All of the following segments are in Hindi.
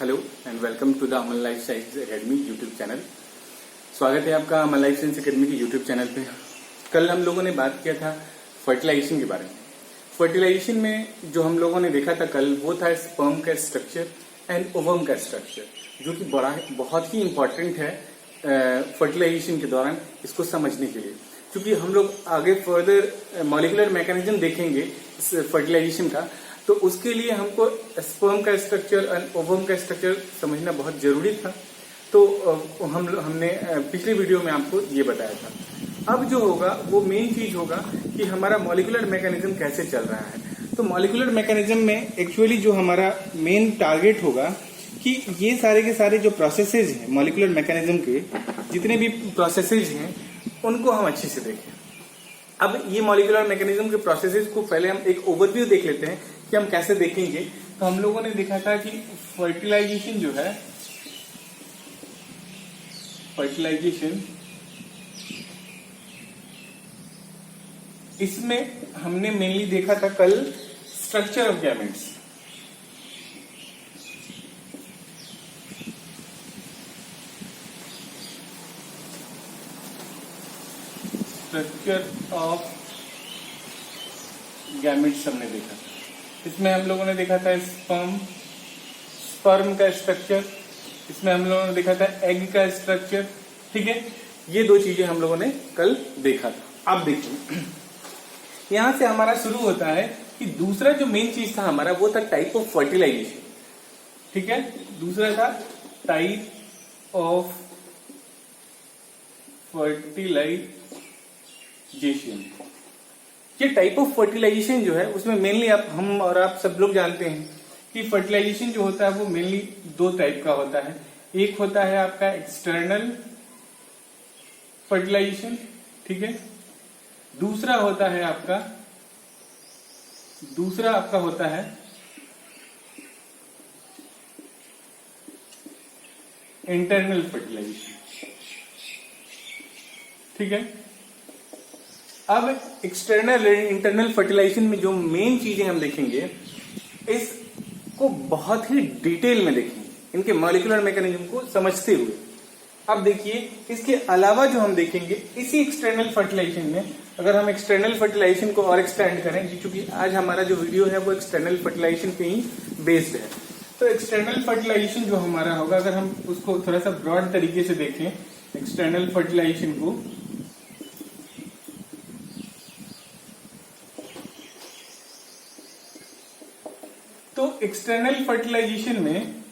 Hello and welcome to the Aman life science academy YouTube channel. स्वागत है आपका अमन लाइफ साइंस एकेडमी के यूट्यूब चैनल पे। कल हम लोगों ने बात किया था फर्टिलाइजेशन के बारे में। फर्टिलाइजेशन में जो हम लोगों ने देखा था कल, वो था स्पर्म का स्ट्रक्चर एंड ओवम का स्ट्रक्चर, जो कि बहुत ही इंपॉर्टेंट है फर्टिलाइजेशन के दौरान इसको समझने के लिए, क्योंकि हम लोग आगे फर्दर मॉलिक्यूलर मैकेनिज्म देखेंगे इस फर्टिलाइजेशन का, तो उसके लिए हमको स्पर्म का स्ट्रक्चर एंड ओवम का स्ट्रक्चर समझना बहुत जरूरी था। तो हमने पिछले वीडियो में आपको ये बताया था। अब जो होगा वो मेन चीज होगा कि हमारा मॉलिक्यूलर मैकेनिज्म कैसे चल रहा है। तो मॉलिक्यूलर मैकेनिज्म में एक्चुअली जो हमारा मेन टारगेट होगा कि ये सारे के सारे जो प्रोसेसेज हैं मॉलिक्यूलर मैकेनिज्म के, जितने भी प्रोसेसेज हैं उनको हम अच्छे से देखें। अब ये मॉलिक्यूलर मैकेनिज्म के प्रोसेसेस को पहले हम एक ओवरव्यू देख लेते हैं कि हम कैसे देखेंगे। तो हम लोगों ने देखा था कि फर्टिलाइजेशन जो है, फर्टिलाइजेशन इसमें हमने मेनली देखा था कल structure of gametes. Structure of gametes हमने देखा था। इसमें हम लोगों ने देखा था स्पर्म का स्ट्रक्चर, इसमें हम लोगों ने देखा था एग का स्ट्रक्चर। ठीक है, ये दो चीजें हम लोगों ने कल देखा था। अब देखिए, यहां से हमारा शुरू होता है कि दूसरा जो मेन चीज था हमारा, वो था टाइप ऑफ फर्टिलाइजेशन। ठीक है, दूसरा था टाइप ऑफ फर्टिलाइजेशन। ये टाइप ऑफ फर्टिलाइजेशन जो है उसमें मेनली हम और आप सब लोग जानते हैं कि फर्टिलाइजेशन जो होता है वो मेनली दो टाइप का होता है। एक होता है आपका एक्सटर्नल फर्टिलाइजेशन, ठीक है। दूसरा आपका होता है इंटरनल फर्टिलाइजेशन, ठीक है। अब एक्सटर्नल इंटरनल फर्टिलाइजेशन में जो मेन चीजें हम देखेंगे, इसको बहुत ही डिटेल में देखेंगे, इनके मॉलिक्यूलर मैकेनिज्म को समझते हुए। अब देखिए, इसके अलावा जो हम देखेंगे इसी एक्सटर्नल फर्टिलाइजेशन में, अगर हम एक्सटर्नल फर्टिलाइजेशन को और एक्सटेंड करें, क्योंकि आज हमारा जो वीडियो है वो एक्सटर्नल फर्टिलाइजेशन पे ही बेस्ड है, तो एक्सटर्नल फर्टिलाइजेशन जो हमारा होगा, अगर हम उसको थोड़ा सा ब्रॉड तरीके से देखें एक्सटर्नल फर्टिलाइजेशन को, तो एक्सटर्नल फर्टिलाइजेशन में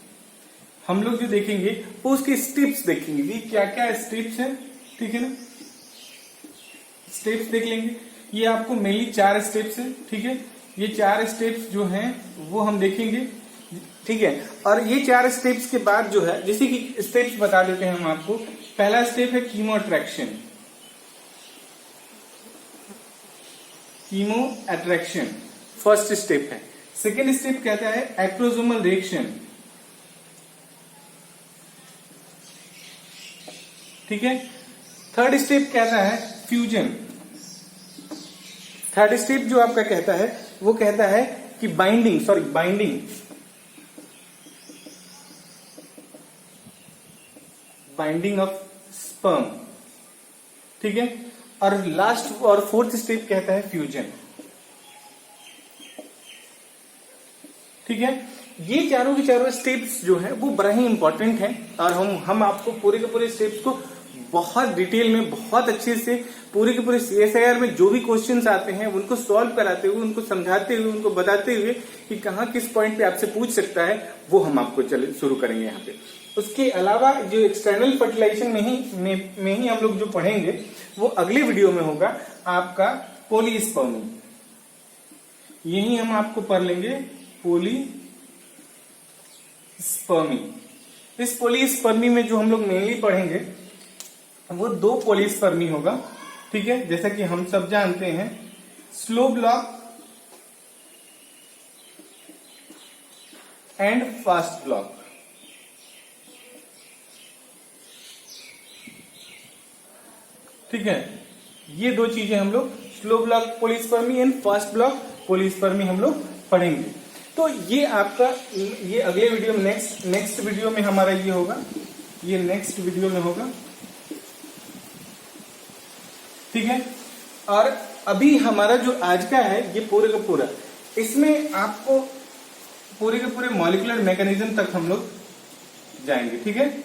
हम लोग जो देखेंगे वो उसके स्टेप्स देखेंगे कि क्या क्या स्टेप्स हैं, ठीक है ना। स्टेप्स देख लेंगे। ये आपको मेनली 4 स्टेप्स है, ठीक है। ये 4 स्टेप्स जो हैं वो हम देखेंगे, ठीक है। और ये 4 स्टेप्स के बाद जो है, जैसे कि स्टेप्स बता देते हैं हम आपको। पहला स्टेप है chemo attraction, chemo attraction first step है। सेकेंड स्टेप कहता है एक्रोसोमल रिएक्शन, ठीक है। थर्ड स्टेप कहता है फ्यूजन। थर्ड स्टेप जो आपका कहता है वो कहता है कि बाइंडिंग ऑफ स्पर्म, ठीक है। और लास्ट और फोर्थ स्टेप कहता है फ्यूजन, ठीक है। ये चारों के चारों स्टेप्स जो है वो बड़ा ही इंपॉर्टेंट है, और हम आपको पूरे के पूरे स्टेप्स को बहुत डिटेल में, बहुत अच्छे से, पूरे के पूरे CSIR में जो भी क्वेश्चंस आते हैं उनको सॉल्व कराते हुए, उनको समझाते हुए, उनको बताते हुए कि कहाँ किस पॉइंट पे आपसे पूछ सकता है, वो हम आपको शुरू करेंगे यहाँ पे। उसके अलावा जो एक्सटर्नल फर्टिलाइजेशन में ही हम लोग जो पढ़ेंगे वो अगले वीडियो में होगा आपका पॉलीस्पर्मी। यही हम आपको पढ़ लेंगे पॉलीस्पर्मी। इस पॉलीस्पर्मी में जो हम लोग मेनली पढ़ेंगे वो 2 पॉलीस्पर्मी होगा, ठीक है। जैसा कि हम सब जानते हैं, slow block and fast block, ठीक है। ये 2 चीजें हम लोग slow block polyspermy and fast block polyspermy हम लोग पढ़ेंगे। तो ये आपका, ये अगले वीडियो में, नेक्स्ट वीडियो में हमारा ये होगा, ये नेक्स्ट वीडियो में होगा, ठीक है। और अभी हमारा जो आज का है ये पूरे का पूरा, इसमें आपको पूरे के पूरे मॉलिक्यूलर मैकेनिज्म तक हम लोग जाएंगे, ठीक है,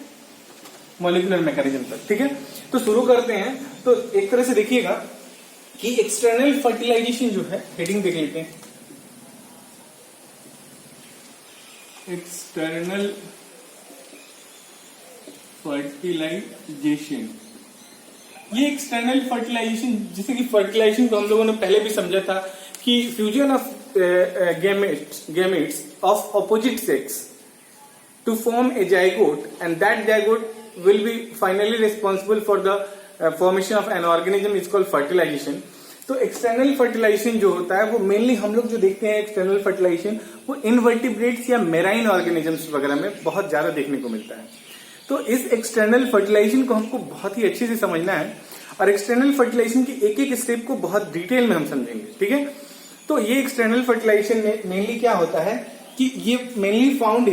मॉलिक्यूलर मैकेनिज्म तक, ठीक है। तो शुरू करते हैं। तो एक तरह से देखिएगा कि एक्सटर्नल फर्टिलाइजेशन जो है, हेडिंग देख लेते हैं, एक्सटर्नल फर्टिलाइजेशन। ये एक्सटर्नल फर्टिलाइजेशन, जैसे कि फर्टिलाइजेशन को हम लोगों ने पहले भी समझा था कि fusion of gametes of opposite sex to form a zygote and that zygote will be finally responsible for the formation of an organism is called fertilization। तो एक्सटर्नल फर्टिलाइजेशन जो होता है वो मेनली हम लोग जो देखते हैं एक्सटर्नल फर्टिलाइजेशन वो इनवर्टिब्रेट्स या मेराइन ऑर्गेनिजम्स वगैरह में बहुत ज्यादा देखने को मिलता है। तो इस एक्सटर्नल फर्टिलाइजेशन को हमको बहुत ही अच्छे से समझना है और एक्सटर्नल फर्टिलाइजेशन की एक एक स्टेप को बहुत डिटेल में हम समझेंगे, ठीक है। तो ये एक्सटर्नल फर्टिलाइजेशन में मेनली क्या होता है कि ये mainly found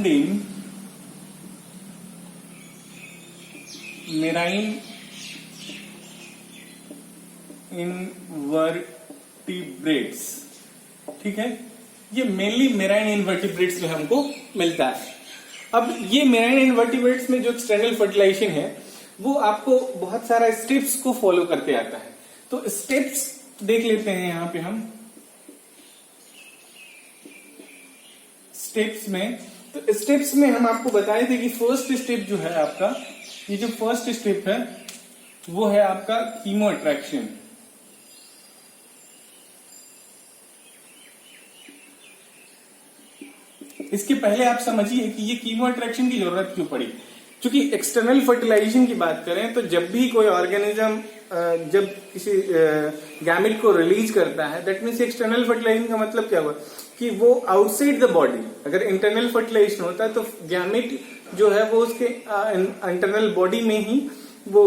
in marine invertebrates, ठीक है। ये मेनली मेराइन इनवर्टिब्रेट्स में हमको मिलता है। अब ये मेराइन इनवर्टिब्रेट्स में जो एक्सटर्नल फर्टिलाइजेशन है वो आपको बहुत सारा स्टेप्स को फॉलो करते आता है। तो स्टेप्स देख लेते हैं यहां पे हम स्टेप्स में हम आपको बताए थे कि फर्स्ट स्टेप जो है आपका, ये जो फर्स्ट स्टेप है वो है आपका कीमो अट्रैक्शन। इसके पहले आप समझिए कि ये कीमो अट्रैक्शन की जरूरत क्यों पड़ी। क्योंकि एक्सटर्नल फर्टिलाइजेशन की बात करें तो जब भी कोई ऑर्गेनिज्म जब किसी गैमेट को रिलीज करता है, दैट मीन्स एक्सटर्नल फर्टिलाइजेशन का मतलब क्या हुआ कि वो आउटसाइड द बॉडी। अगर इंटरनल फर्टिलाइजेशन होता है तो गैमेट जो है वो उसके इंटरनल बॉडी में ही वो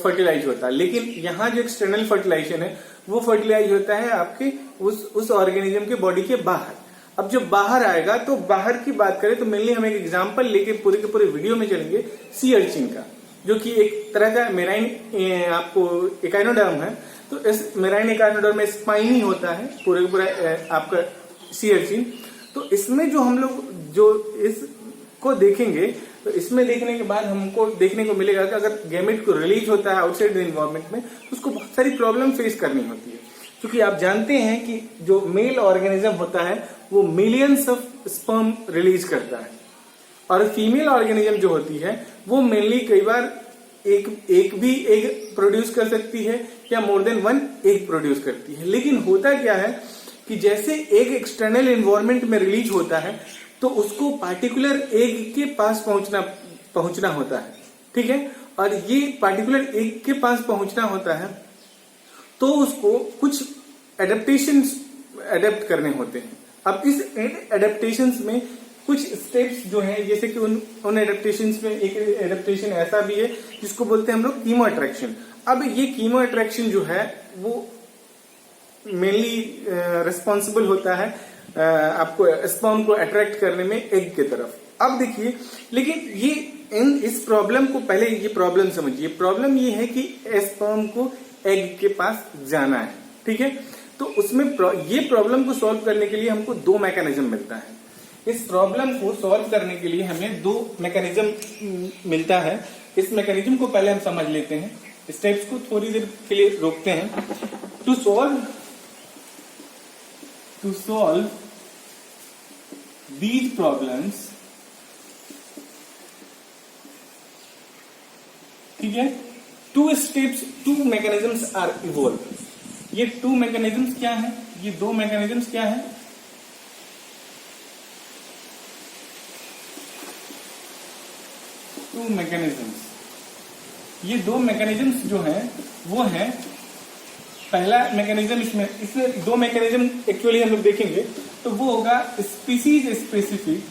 फर्टिलाइज होता है, लेकिन यहाँ जो एक्सटर्नल फर्टिलाइजेशन है वो फर्टिलाइज होता है आपके उस ऑर्गेनिज्म के बॉडी के बाहर। अब जब बाहर आएगा तो बाहर की बात करें तो मेनली हम एक एग्जांपल लेके पूरे के पूरे वीडियो में चलेंगे सी अर्चिन का, जो कि एक तरह का मेराइन आपको एकाइनोडर्म है। तो इस मेराइन एकाइनोडर्म में स्पाइनी होता है पूरे का पूरा आपका सी अर्चिन। तो इसमें जो हम लोग जो इसको देखेंगे तो इसमें देखने के बाद हमको देखने को मिलेगा कि अगर गैमेट को रिलीज होता है आउटसाइड द एनवायरमेंट में तो उसको बहुत सारी प्रॉब्लम फेस करनी होती है। क्योंकि आप जानते हैं कि जो मेल ऑर्गेनिज्म होता है वो मिलियंस ऑफ स्पर्म रिलीज करता है और फीमेल ऑर्गेनिज्म जो होती है वो मेनली कई बार एक भी एग प्रोड्यूस कर सकती है या more than one egg produce करती है। लेकिन होता क्या है कि जैसे एग एक्सटर्नल एनवायरमेंट में रिलीज होता है तो उसको पार्टिकुलर एग के पास पहुंचना होता है, ठीक है। और ये पार्टिकुलर एग के पास पहुंचना होता है तो उसको कुछ एडेप्ट करने होते हैं। अब इस एडेप्टेशंस में कुछ स्टेप्स जो हैं, जैसे कि उन एडेप्टेशंस में एक एडेप्टेशन ऐसा भी है जिसको बोलते हैं हम लोग कीमो अट्रैक्शन। अब ये कीमो अट्रैक्शन जो है वो मेनली रिस्पॉन्सिबल होता है आपको स्पर्म को अट्रैक्ट करने में एग की तरफ। अब देखिए, लेकिन ये इस प्रॉब्लम को पहले ये प्रॉब्लम समझिए। प्रॉब्लम ये है कि स्पर्म को एग के पास जाना है, ठीक है। तो उसमें ये प्रॉब्लम को सॉल्व करने के लिए हमको दो मैकेनिज्म मिलता है। इस प्रॉब्लम को सॉल्व करने के लिए हमें दो मैकेनिज्म मिलता है। इस मैकेनिज्म को पहले हम समझ लेते हैं, स्टेप्स को थोड़ी देर के लिए रोकते हैं। टू सॉल्व these problems, ठीक है, two mechanisms are evolved। ये टू मैकेनिज्म्स क्या है, ये दो मैकेनिज्म्स क्या है, टू मैकेनिज्म्स। ये दो मैकेनिज्म्स जो हैं वो हैं, पहला मैकेनिज्म इसमें दो मैकेनिज्म एक्चुअली हम लोग देखेंगे तो वो होगा स्पीसीज स्पेसिफिक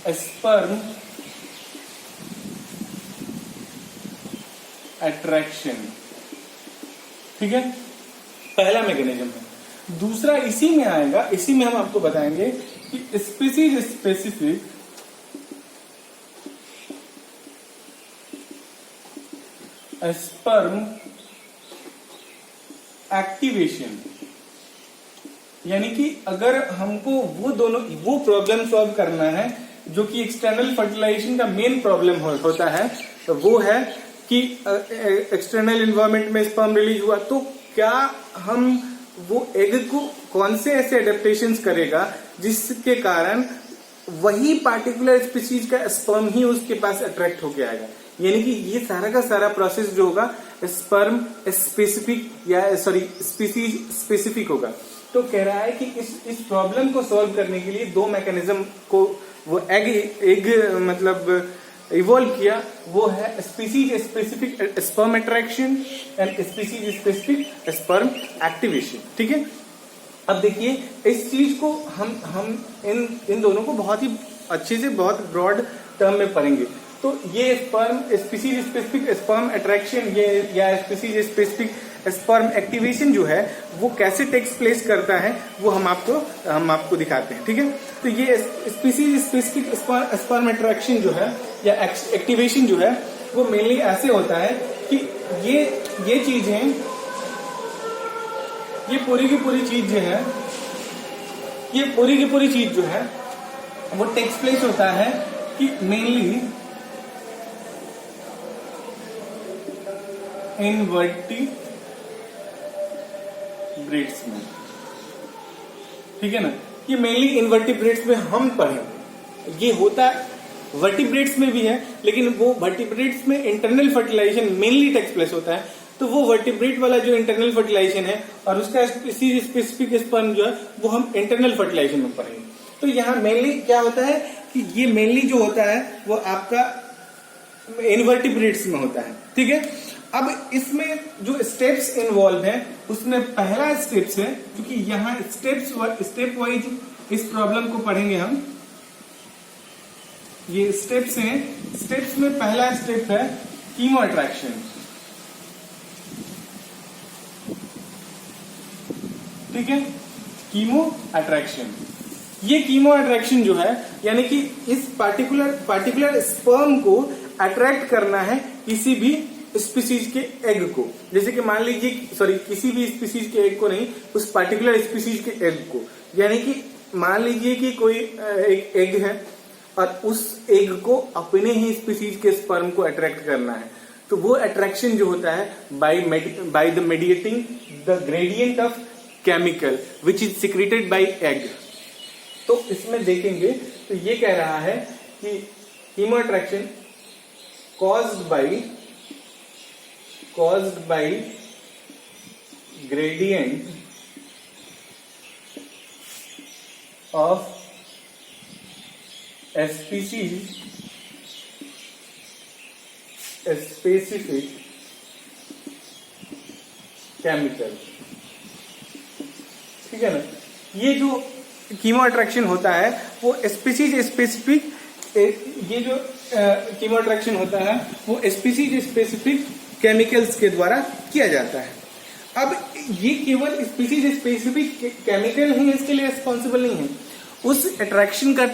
स्पर्म अट्रैक्शन। ठीक है, पहला मैकेनिज्म है। दूसरा इसी में आएगा, इसी में हम आपको बताएंगे कि स्पीसीज स्पेसिफिक स्पर्म एक्टिवेशन। यानी कि अगर हमको वो प्रॉब्लम सॉल्व करना है जो कि एक्सटर्नल फर्टिलाइजेशन का मेन प्रॉब्लम होता है, तो वो है कि एक्सटर्नल एनवायरनमेंट में स्पर्म रिलीज हुआ तो क्या हम वो एग को कौन से ऐसे एडेप्टेशंस करेगा जिसके कारण वही पार्टिकुलर स्पीसीज का स्पर्म ही उसके पास अट्रैक्ट होके आएगा। यानी कि ये सारा का सारा प्रोसेस जो होगा स्पर्म स्पेसिफिक या स्पीसीज स्पेसिफिक होगा। तो कह रहा है कि इस प्रॉब्लम को सॉल्व करने के लिए दो मैकेनिज्म को वो एग मतलब इवॉल्व किया, वो है species specific sperm attraction and species specific sperm activation. ठीक है, अब देखिए इस चीज को हम इन दोनों को बहुत ही अच्छे से बहुत ब्रॉड टर्म में पढ़ेंगे। तो ये sperm species specific sperm attraction ये या स्पीसीज स्पेसिफिक स्पर्म एक्टिवेशन जो है वो कैसे टेक्स प्लेस करता है वो हम आपको दिखाते हैं। ठीक है, तो ये स्पीसीज स्पेसिफिक स्पर्म अट्रैक्शन जो है या एक्टिवेशन जो है वो मेनली ऐसे होता है कि ये चीजें, ये पूरी की पूरी चीज जो है, ये पूरी की पूरी चीज जो है वो टेक्स प्लेस होता है कि मेनली इनवर्टिब्रेट्स में। ठीक है ना, ये मेनली इनवर्टिब्रेट्स में हम पढ़ें। ये होता वर्टिब्रेट्स में भी है, लेकिन वो वर्टिब्रेट्स में internal fertilisation mainly takes place होता है। तो वो वर्टिब्रेट वाला जो इंटरनल फर्टिलाइजेशन है और उसका स्पेसिफिक स्पर्म जो है वो हम इंटरनल फर्टिलाइजेशन में पढ़ेंगे। तो यहाँ मेनली क्या होता है कि ये मेनली जो होता है वो आपका इनवर्टिब्रेट्स में होता है। ठीक है, अब इसमें जो स्टेप्स इन्वॉल्व हैं उसमें पहला स्टेप्स है, क्योंकि यहाँ स्टेप वाइज इस प्रॉब्लम को पढ़ेंगे हम। ये स्टेप्स हैं, स्टेप्स में पहला स्टेप है कीमो अट्रैक्शन। ठीक है, कीमो अट्रैक्शन। ये कीमो अट्रैक्शन जो है यानी कि इस पार्टिकुलर स्पर्म को अट्रैक्ट करना है किसी भी स्पीसीज के एग को। जैसे कि मान लीजिए किसी भी स्पीसीज के एग को नहीं, उस पार्टिकुलर स्पीसीज के एग को। यानी कि मान लीजिए कि कोई एक एग है और उस एग को अपने ही स्पीसीज के स्पर्म को अट्रैक्ट करना है, तो वो अट्रैक्शन जो होता है by the mediating the gradient of chemical which is secreted by egg. तो इसमें देखेंगे तो ये कह रहा है कि chemo attraction caused by gradient of species specific chemical। ठीक है ना, ये जो कीमो अट्रैक्शन होता है वो स्पीसीज स्पेसिफिक, ये जो कीमो अट्रैक्शन होता है वो स्पीसीज स्पेसिफिक केमिकल्स के द्वारा किया जाता है। अब ये केवल स्पीसीज स्पेसिफिक केमिकल ही इसके लिए रिस्पॉन्सिबल नहीं है, उस अट्रैक्शन का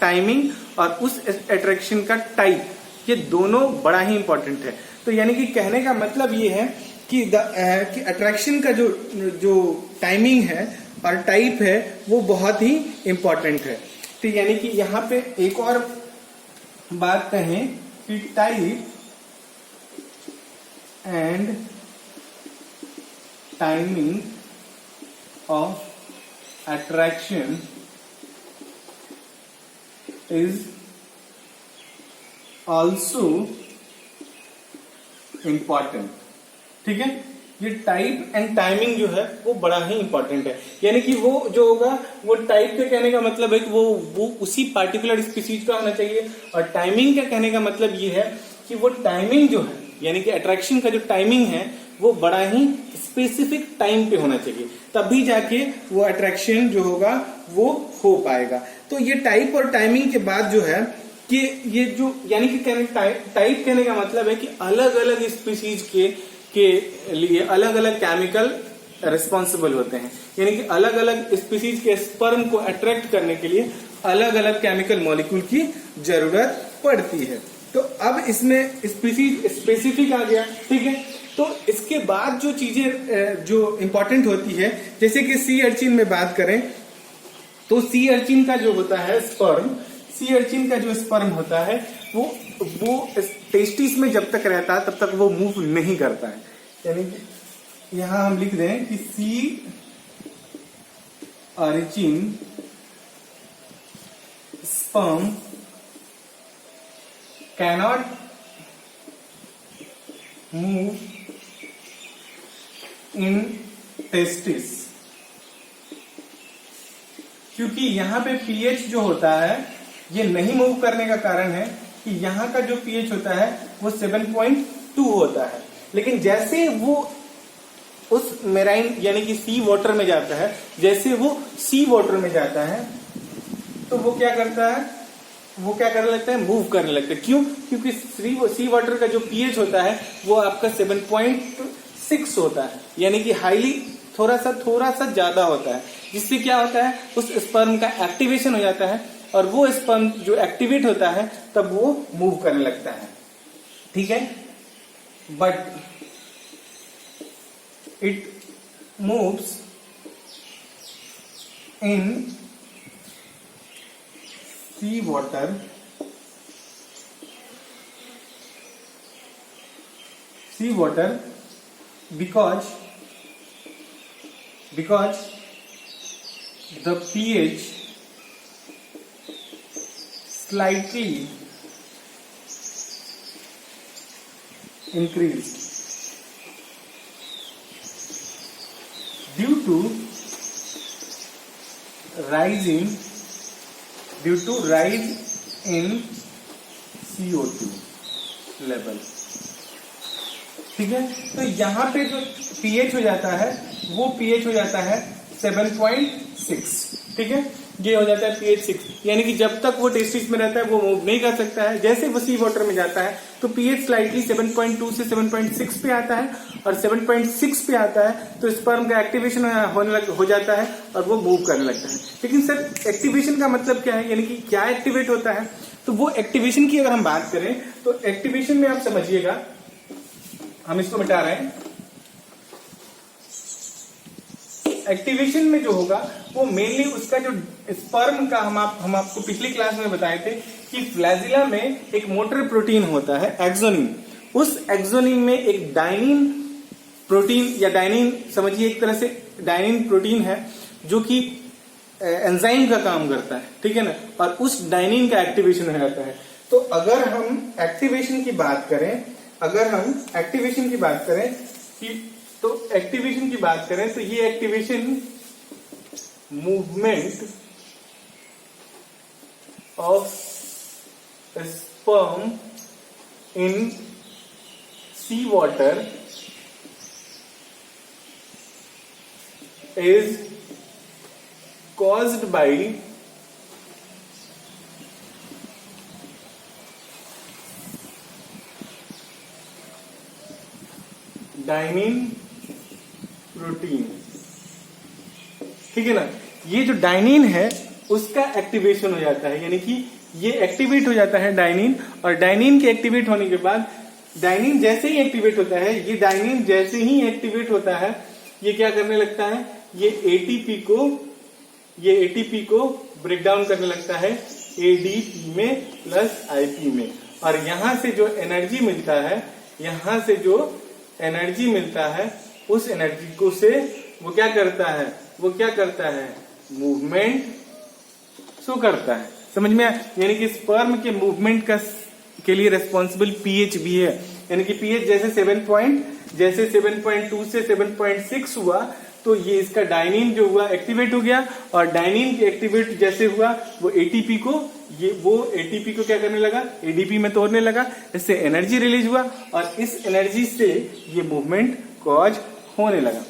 टाइमिंग और उस अट्रैक्शन का टाइप, ये दोनों बड़ा ही इंपॉर्टेंट है। तो यानी कि कहने का मतलब ये है कि अट्रैक्शन का जो टाइमिंग है और टाइप है वो बहुत ही इंपॉर्टेंट है। तो यानी कि यहाँ पे एक और बात कहें कि type and timing of attraction is also important. ठीक है, ये टाइप एंड टाइमिंग जो है वो बड़ा ही इंपॉर्टेंट है। यानी कि वो जो होगा वो टाइप के कहने का मतलब है कि वो उसी पार्टिकुलर स्पीसीज का होना चाहिए, और टाइमिंग का कहने का मतलब ये है कि वो टाइमिंग जो है यानी कि अट्रैक्शन का जो टाइमिंग है वो बड़ा ही स्पेसिफिक टाइम पे होना चाहिए, तभी जाके वो अट्रैक्शन जो होगा वो हो पाएगा। तो ये टाइप और टाइमिंग के बाद जो है कि ये जो यानी कि टाइप कहने का मतलब है कि अलग अलग स्पीसीज के लिए अलग अलग केमिकल रिस्पॉन्सिबल होते हैं, यानी कि अलग अलग स्पीसीज के स्पर्म को अट्रैक्ट करने के लिए अलग अलग केमिकल मॉलिक्यूल की जरूरत पड़ती है। तो अब इसमें स्पीसीज स्पेसिफिक आ गया, ठीक है। तो इसके बाद जो चीजें जो इंपॉर्टेंट होती है, जैसे कि सी अर्चिन में बात करें तो सी अर्चिन का जो होता है स्पर्म, सी अर्चिन का जो स्पर्म होता है वो टेस्टिस में जब तक रहता है तब तक वो मूव नहीं करता है। यानी कि यहां हम लिख दें कि sea urchin sperm cannot move in testis, क्योंकि यहां पे पीएच जो होता है ये नहीं मूव करने का कारण है कि यहां का जो पीएच होता है वो 7.2 होता है, लेकिन जैसे वो उस मेराइन यानी कि सी वाटर में जाता है, जैसे वो सी वाटर में जाता है तो वो क्या करता है, वो क्या करने लगता है, मूव करने लगता है। क्यों? क्योंकि सी वाटर का जो पीएच होता है वो आपका 7.6 होता है, यानी कि हाईली थोड़ा सा ज्यादा होता है, जिससे क्या होता है उस स्पर्म का एक्टिवेशन हो जाता है और वो स्पर्म जो एक्टिवेट होता है तब वो मूव करने लगता है, ठीक है। But it moves in sea water because the pH slightly increased due to rise in CO2 level, ठीक है। तो यहां पे जो पीएच हो जाता है वो पीएच हो जाता है 7.6, ठीक है। ये हो जाता है पीएच 6, यानी कि जब तक वो टेस्टिस में रहता है वो मूव नहीं कर सकता है। जैसे वो सी वाटर में जाता है तो पीएच स्लाइटली 7.2 से 7.6 पे आता है, और 7.6 पे आता है तो स्पर्म का एक्टिवेशन हो जाता है और वो मूव करने लगता है। लेकिन सर एक्टिवेशन का मतलब क्या है, यानी कि क्या एक्टिवेट होता है? तो वो एक्टिवेशन की अगर हम बात करें तो एक्टिवेशन में आप समझिएगा, हम इसको मिटा रहे हैं। एक्टिवेशन में जो होगा वो मेनली उसका जो स्पर्म का हम आपको पिछली क्लास में बताए थे कि फ्लैजिला में एक मोटर प्रोटीन होता है एक्सोनिन। उस एक्सोनिन में एक डाइनिन प्रोटीन या डाइनिन समझिए एक तरह से डाइनिन प्रोटीन है जो कि एंजाइम का काम करता है, ठीक है ना, और उस डाइनिन का एक्टिवेशन हो जाता है। तो अगर हम एक्टिवेशन की बात करें तो ये activation movement of sperm in sea water is caused by dynein protein, ठीक है ना। ये जो डाइनिन है उसका एक्टिवेशन हो जाता है, यानी कि ये एक्टिवेट हो जाता है डाइनिन, और डाइनिन के एक्टिवेट होने के बाद डाइनिन जैसे ही एक्टिवेट होता है, ये डाइनिन जैसे ही एक्टिवेट होता है ये क्या करने लगता है, ये एटीपी को ब्रेक डाउन करने लगता है एडीपी में प्लस आईपी में, और यहां से जो एनर्जी मिलता है उस एनर्जी को से वो क्या करता है मूवमेंट शो करता है। समझ में आया? यानी कि स्पर्म के मूवमेंट के लिए रेस्पॉन्सिबल पीएच भी है, यानी कि पीएच जैसे 7.2 से 7.6 हुआ तो ये इसका डाइनिन जो हुआ एक्टिवेट हो गया, और डाइनिन के एक्टिवेट जैसे हुआ वो एटीपी को क्या करने लगा, एडीपी में तोड़ने लगा, इससे एनर्जी रिलीज हुआ और इस एनर्जी से ये मूवमेंट कॉज होने लगा।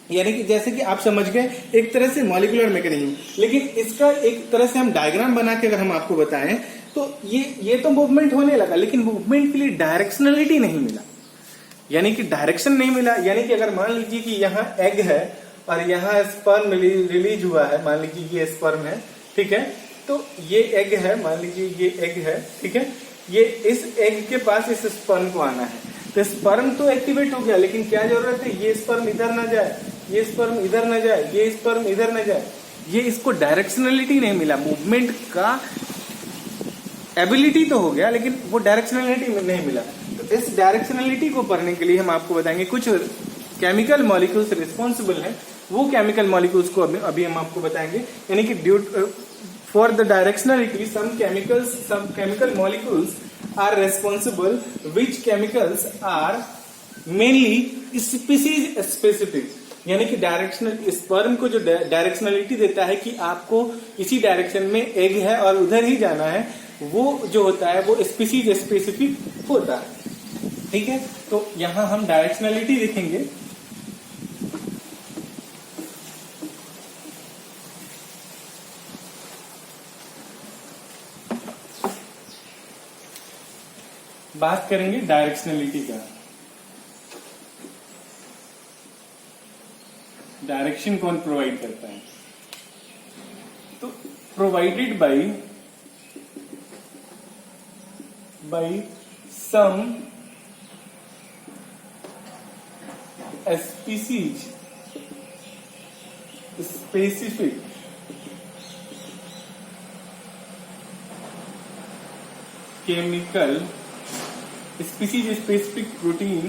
यानी कि जैसे कि आप समझ गए एक तरह से मॉलिक्यूलर मैकेनिज्म, लेकिन इसका एक तरह से हम डायग्राम बना के अगर हम आपको बताएं तो ये तो मूवमेंट होने लगा, लेकिन मूवमेंट के लिए डायरेक्शनलिटी नहीं मिला, यानी कि डायरेक्शन नहीं मिला। यानी कि अगर मान लीजिए कि यहाँ एग है और यहाँ स्पर्म रिलीज हुआ है, मान लीजिए ये स्पर्म है, ठीक है, तो ये एग है, मान लीजिए ये एग है, ठीक है, ये इस एग के पास इस स्पर्म को आना है, तो स्पर्म तो एक्टिवेट हो गया, लेकिन क्या जरूरत है, ये स्पर्म इधर ना जाए, ये स्पर्म इधर ना जाए, ये स्पर्म इधर ना जाए, ये इसको डायरेक्शनलिटी नहीं मिला। मूवमेंट का एबिलिटी तो हो गया, लेकिन वो डायरेक्शनलिटी नहीं मिला। तो इस डायरेक्शनलिटी को पढ़ने के लिए हम आपको बताएंगे कुछ केमिकल मॉलिक्यूल्स रिस्पॉन्सिबल हैं, वो केमिकल मॉलिक्यूल्स को अभी हम आपको बताएंगे। यानी कि due for the directionality some chemical molecules are responsible, which chemicals are mainly species specific. यानी कि डायरेक्शनल स्पर्म को जो डायरेक्शनलिटी देता है कि आपको इसी डायरेक्शन में एग है और उधर ही जाना है, वो जो होता है वो स्पीसीज स्पेसिफिक होता है, ठीक है। तो यहां हम डायरेक्शनलिटी देखेंगे। बात करेंगे डायरेक्शनलिटी का। डायरेक्शन कौन प्रोवाइड करता है? तो provided by some species specific chemical species specific protein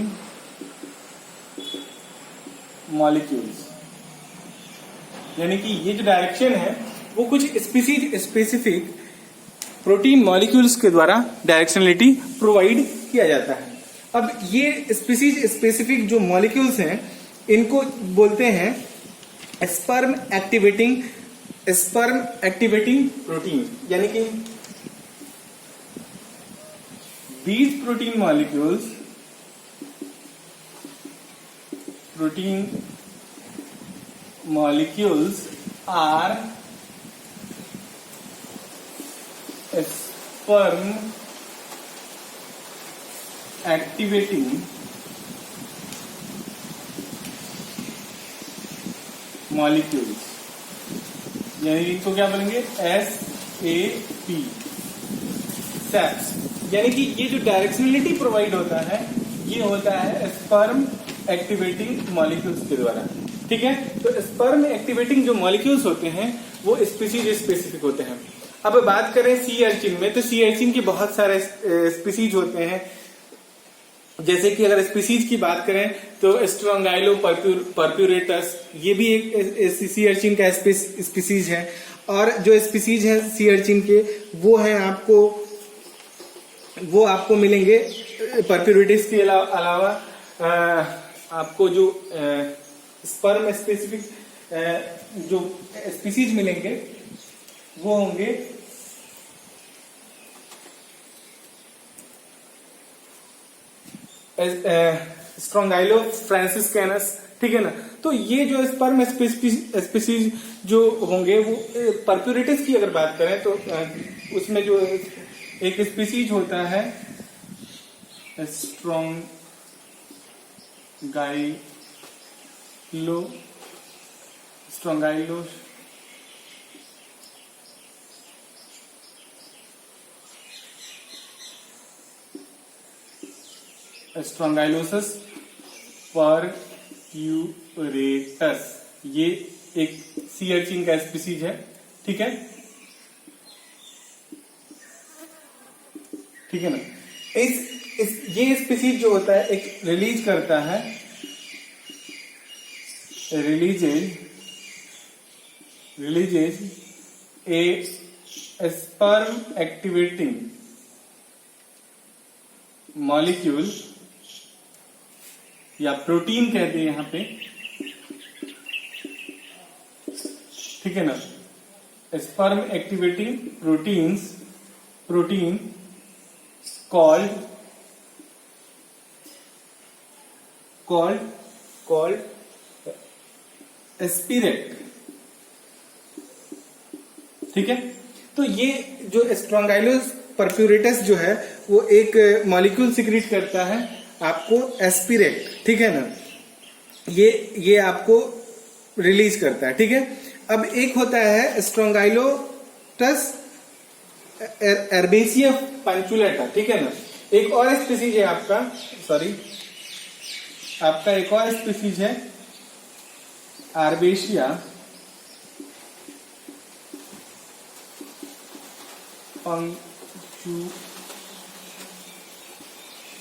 molecules। यानी कि ये जो डायरेक्शन है वो कुछ स्पीसीज स्पेसिफिक प्रोटीन मॉलिक्यूल्स के द्वारा डायरेक्शनलिटी प्रोवाइड किया जाता है। अब ये स्पीसीज स्पेसिफिक जो मॉलिक्यूल्स हैं इनको बोलते हैं स्पर्म एक्टिवेटिंग प्रोटीन। यानी कि these protein molecules are sperm activating molecules। यानी इनको क्या बोलेंगे? SAP, SAPs। यानी कि ये जो डायरेक्शनलिटी प्रोवाइड होता है ये होता है स्पर्म एक्टिवेटिंग मॉलिक्यूल्स के द्वारा, ठीक है। तो स्पर्म एक्टिवेटिंग जो मॉलिक्यूल्स होते हैं वो स्पीसीज स्पेसिफिक होते हैं। अब बात करें सी अर्चिन में, तो सी अर्चिन के बहुत सारे स्पीसीज होते हैं। जैसे कि अगर स्पीसीज की बात करें तो स्ट्रोंगाइलो परप्यूरेटस, ये भी एक सी अर्चिन का स्पीसीज है। और जो स्पीसीज है सी अर्चिन के वो आपको मिलेंगे परप्यूरेटस के अलावा आपको जो स्पर्म स्पेसिफिक जो स्पीसीज मिलेंगे वो होंगे स्ट्रोंगाइलो फ्रांसिस्कैनस, ठीक है ना। तो ये जो स्पर्म स्पीसीज जो होंगे वो परप्यूरेटस की अगर बात करें तो उसमें जो एक स्पीसीज होता है स्ट्रोंगाइलोसस परप्यूरेटस, ये एक सी अर्चिन का स्पीसीज है, ठीक है, ठीक है ना। ये स्पीसीज जो होता है एक रिलीज करता है, रिलीजेज ए स्पर्म एक्टिवेटिंग मॉलिक्यूल या प्रोटीन कहते हैं यहां पे, ठीक है ना। Sperm activating protein called aspirate, ठीक है। तो ये जो स्ट्रोंगाइलोस परफ्यूरेटस जो है वो एक मॉलिक्यूल सिक्रीट करता है आपको एस्पिरेट, ठीक है ना, ये आपको रिलीज करता है, ठीक है। अब एक होता है स्ट्रोंगाइलोटस एर्बेसिया पैंचुलेटा, ठीक है ना। एक और स्पीसीज है आपका एक और स्पीसीज है आर्बेशिया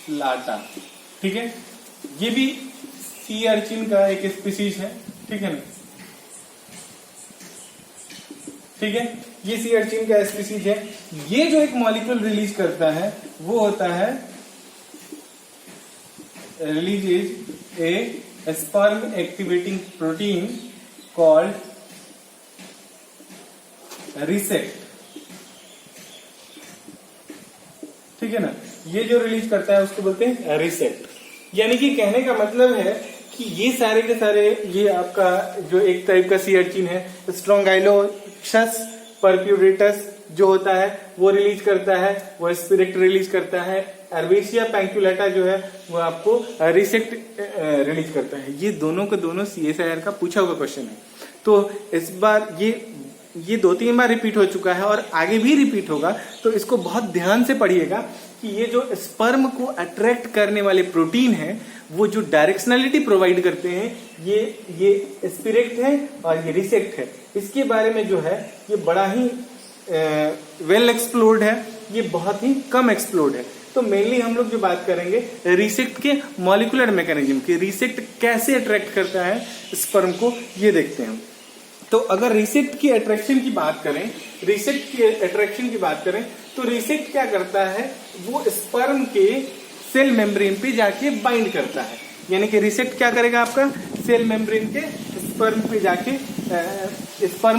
पंचुलाटा, ठीक है। ये भी सी अर्चिन का एक स्पीसीज है, ठीक है ना, ठीक है। ये सी अर्चिन का स्पीसीज है। ये जो एक मॉलिक्यूल रिलीज करता है वो होता है रिलीजेज ए स्पर्म एक्टिवेटिंग प्रोटीन कॉल्ड रिसेक्ट, ठीक है ना। ये जो रिलीज करता है उसको बोलते हैं रिसेक्ट। यानी कि कहने का मतलब है कि ये सारे के सारे ये आपका जो एक टाइप का सी अर्चिन है स्ट्रोंगाइलोसस परफ्यूरेटस जो होता है वो रिलीज करता है, वो एस्पिरेट रिलीज करता है। एर्बेशिया पैंचुलेटा जो है वो आपको रिसेक्ट रिलीज करता है। ये दोनों के दोनों CSIR का पूछा हुआ क्वेश्चन है। तो इस बार ये 2-3 बार रिपीट हो चुका है और आगे भी रिपीट होगा, तो इसको बहुत ध्यान से पढ़िएगा कि ये जो स्पर्म को अट्रैक्ट करने वाले प्रोटीन है वो जो डायरेक्शनलिटी प्रोवाइड करते हैं ये एस्पिरेट है और ये रिसेक्ट है। इसके बारे में जो है ये बड़ा ही वेल एक्सप्लोर्ड है, ये बहुत ही कम एक्सप्लोर्ड है। तो मेनली हम लोग जो बात करेंगे रिसेक्ट के मॉलिक्यूलर मैकेनिज्म की, रिसेक्ट कैसे अट्रैक्ट करता है स्पर्म को, ये देखते हैं। तो अगर रिसेक्ट की अट्रैक्शन की बात करें तो रिसेक्ट क्या करता है, वो स्पर्म के सेल मेम्ब्रेन पे जाके बाइंड करता है। यानी कि रिसेक्ट क्या करेगा आपका सेल मेम्ब्रेन के स्पर्म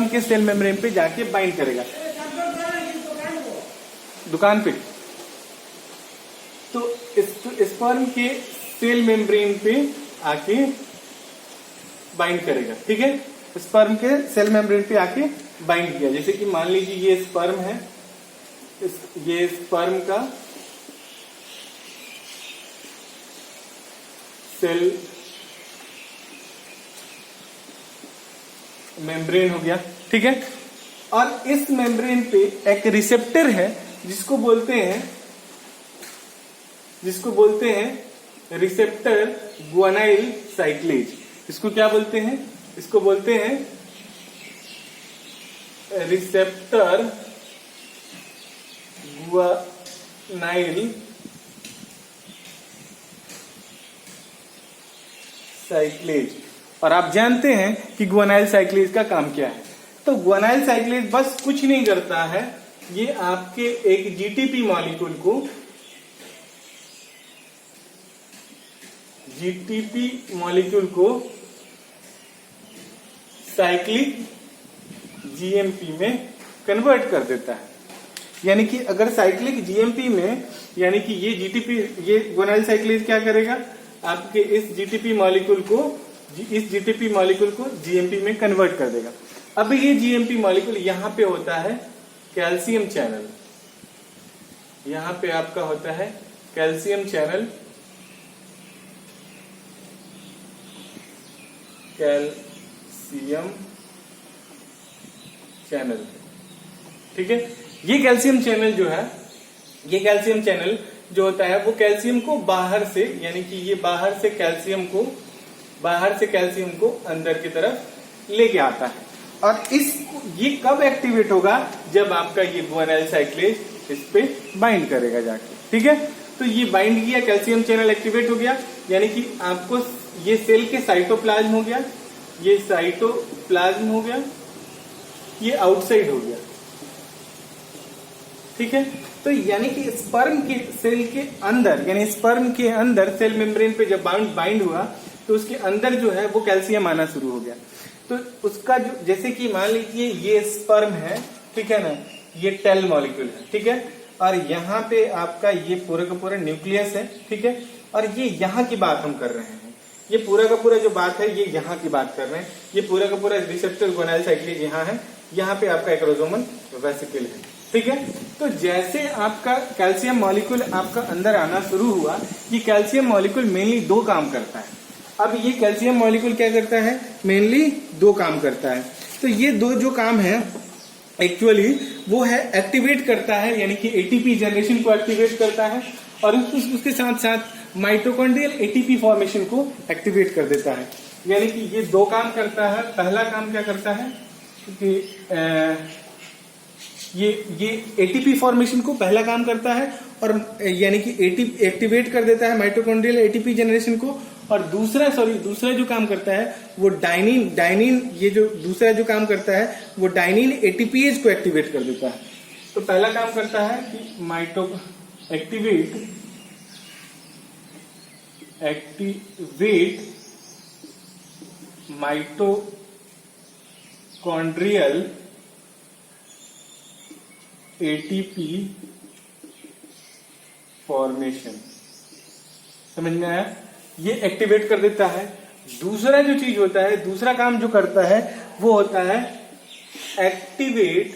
के सेल मेम्ब्रेन पे जाके बाइंड करेगा दुकान पे। तो स्पर्म के सेल मेम्ब्रेन पे आके बाइंड करेगा, ठीक है। स्पर्म के सेल मेम्ब्रेन पे आके बाइंड किया। जैसे कि मान लीजिए ये स्पर्म है, ये स्पर्म का सेल मेम्ब्रेन हो गया, ठीक है। और इस मेम्ब्रेन पे एक रिसेप्टर है जिसको बोलते हैं रिसेप्टर ग्वानाइल साइक्लेज। इसको क्या बोलते हैं, इसको बोलते हैं रिसेप्टर ग्वानाइल साइक्लेज। और आप जानते हैं कि ग्वानाइल साइक्लेज का काम क्या है। तो ग्वानाइल साइक्लेज बस कुछ नहीं करता है, ये आपके एक जीटीपी मॉलिक्यूल को साइक्लिक जीएमपी में कन्वर्ट कर देता है। यानी कि अगर साइक्लिक जीएमपी में, यानी कि ये ग्वानाइल साइक्लेज क्या करेगा, आपके इस जीटीपी मॉलिक्यूल को जीएमपी में कन्वर्ट कर देगा। अब ये जीएमपी मॉलिक्यूल यहां पे होता है कैल्शियम चैनल, यहां पे आपका होता है कैल्शियम चैनल, ठीक है। ये कैल्शियम चैनल जो होता है वो कैल्शियम को बाहर से, यानी कि ये बाहर से कैल्शियम को अंदर की तरफ लेके आता है। और ये कब एक्टिवेट होगा, जब आपका ये ग्वानाइल साइक्लेज इस पे बाइंड करेगा जाके, ठीक है। तो ये बाइंड किया, कैल्शियम चैनल एक्टिवेट हो गया, यानी कि आपको ये सेल के साइटोप्लाज्म हो गया, ये साइटोप्लाज्म हो गया, ये आउटसाइड हो गया, ठीक है। तो यानी कि स्पर्म के सेल के अंदर, यानी स्पर्म के अंदर सेल मेम्ब्रेन पे जब बाइंड हुआ तो उसके अंदर जो है वो कैल्शियम आना शुरू हो गया। तो उसका जो, जैसे कि मान लीजिए ये स्पर्म है, ठीक है ना, ये टेल मॉलिक्यूल है, ठीक है। और यहाँ पे आपका ये पूरा का पूरा न्यूक्लियस है, ठीक है। और ये यहाँ की बात हम कर रहे हैं, ये पूरा का पूरा जो बात है ये यहाँ की बात कर रहे हैं। ये पूरा का पूरा रिसेप्टर गोनाल साइक्लेज यहाँ है, यहाँ पे आपका एक्रोसोमल वेसिकल है, ठीक है। तो जैसे आपका कैल्शियम मॉलिक्यूल आपका अंदर आना शुरू हुआ, ये कैल्शियम मॉलिक्यूल मेनली दो काम करता है। अब ये कैल्शियम मॉलिक्यूल क्या करता है, मेनली दो काम करता है। तो ये दो जो काम है एक्चुअली वो है एक्टिवेट करता है, यानी कि एटीपी जनरेशन को एक्टिवेट करता है, और उसके साथ साथ माइटोकॉन्ड्रियल एटीपी फॉर्मेशन को एक्टिवेट कर देता है। यानी कि ये दो काम करता है। पहला काम क्या करता है कि ये एटीपी फॉर्मेशन को पहला काम करता है, और यानी कि एक्टिवेट कर देता है माइटोकॉन्ड्रियल एटीपी जनरेशन को। और दूसरा जो काम करता है वो डाइनिन ये जो दूसरा जो काम करता है वो डाइनिन एटीपीएज को एक्टिवेट कर देता है। तो पहला काम करता है कि एक्टिवेट माइटोकॉन्ड्रियल एटीपी फॉर्मेशन, समझ में आया? ये एक्टिवेट कर देता है। दूसरा जो चीज होता है, दूसरा काम जो करता है वो होता है एक्टिवेट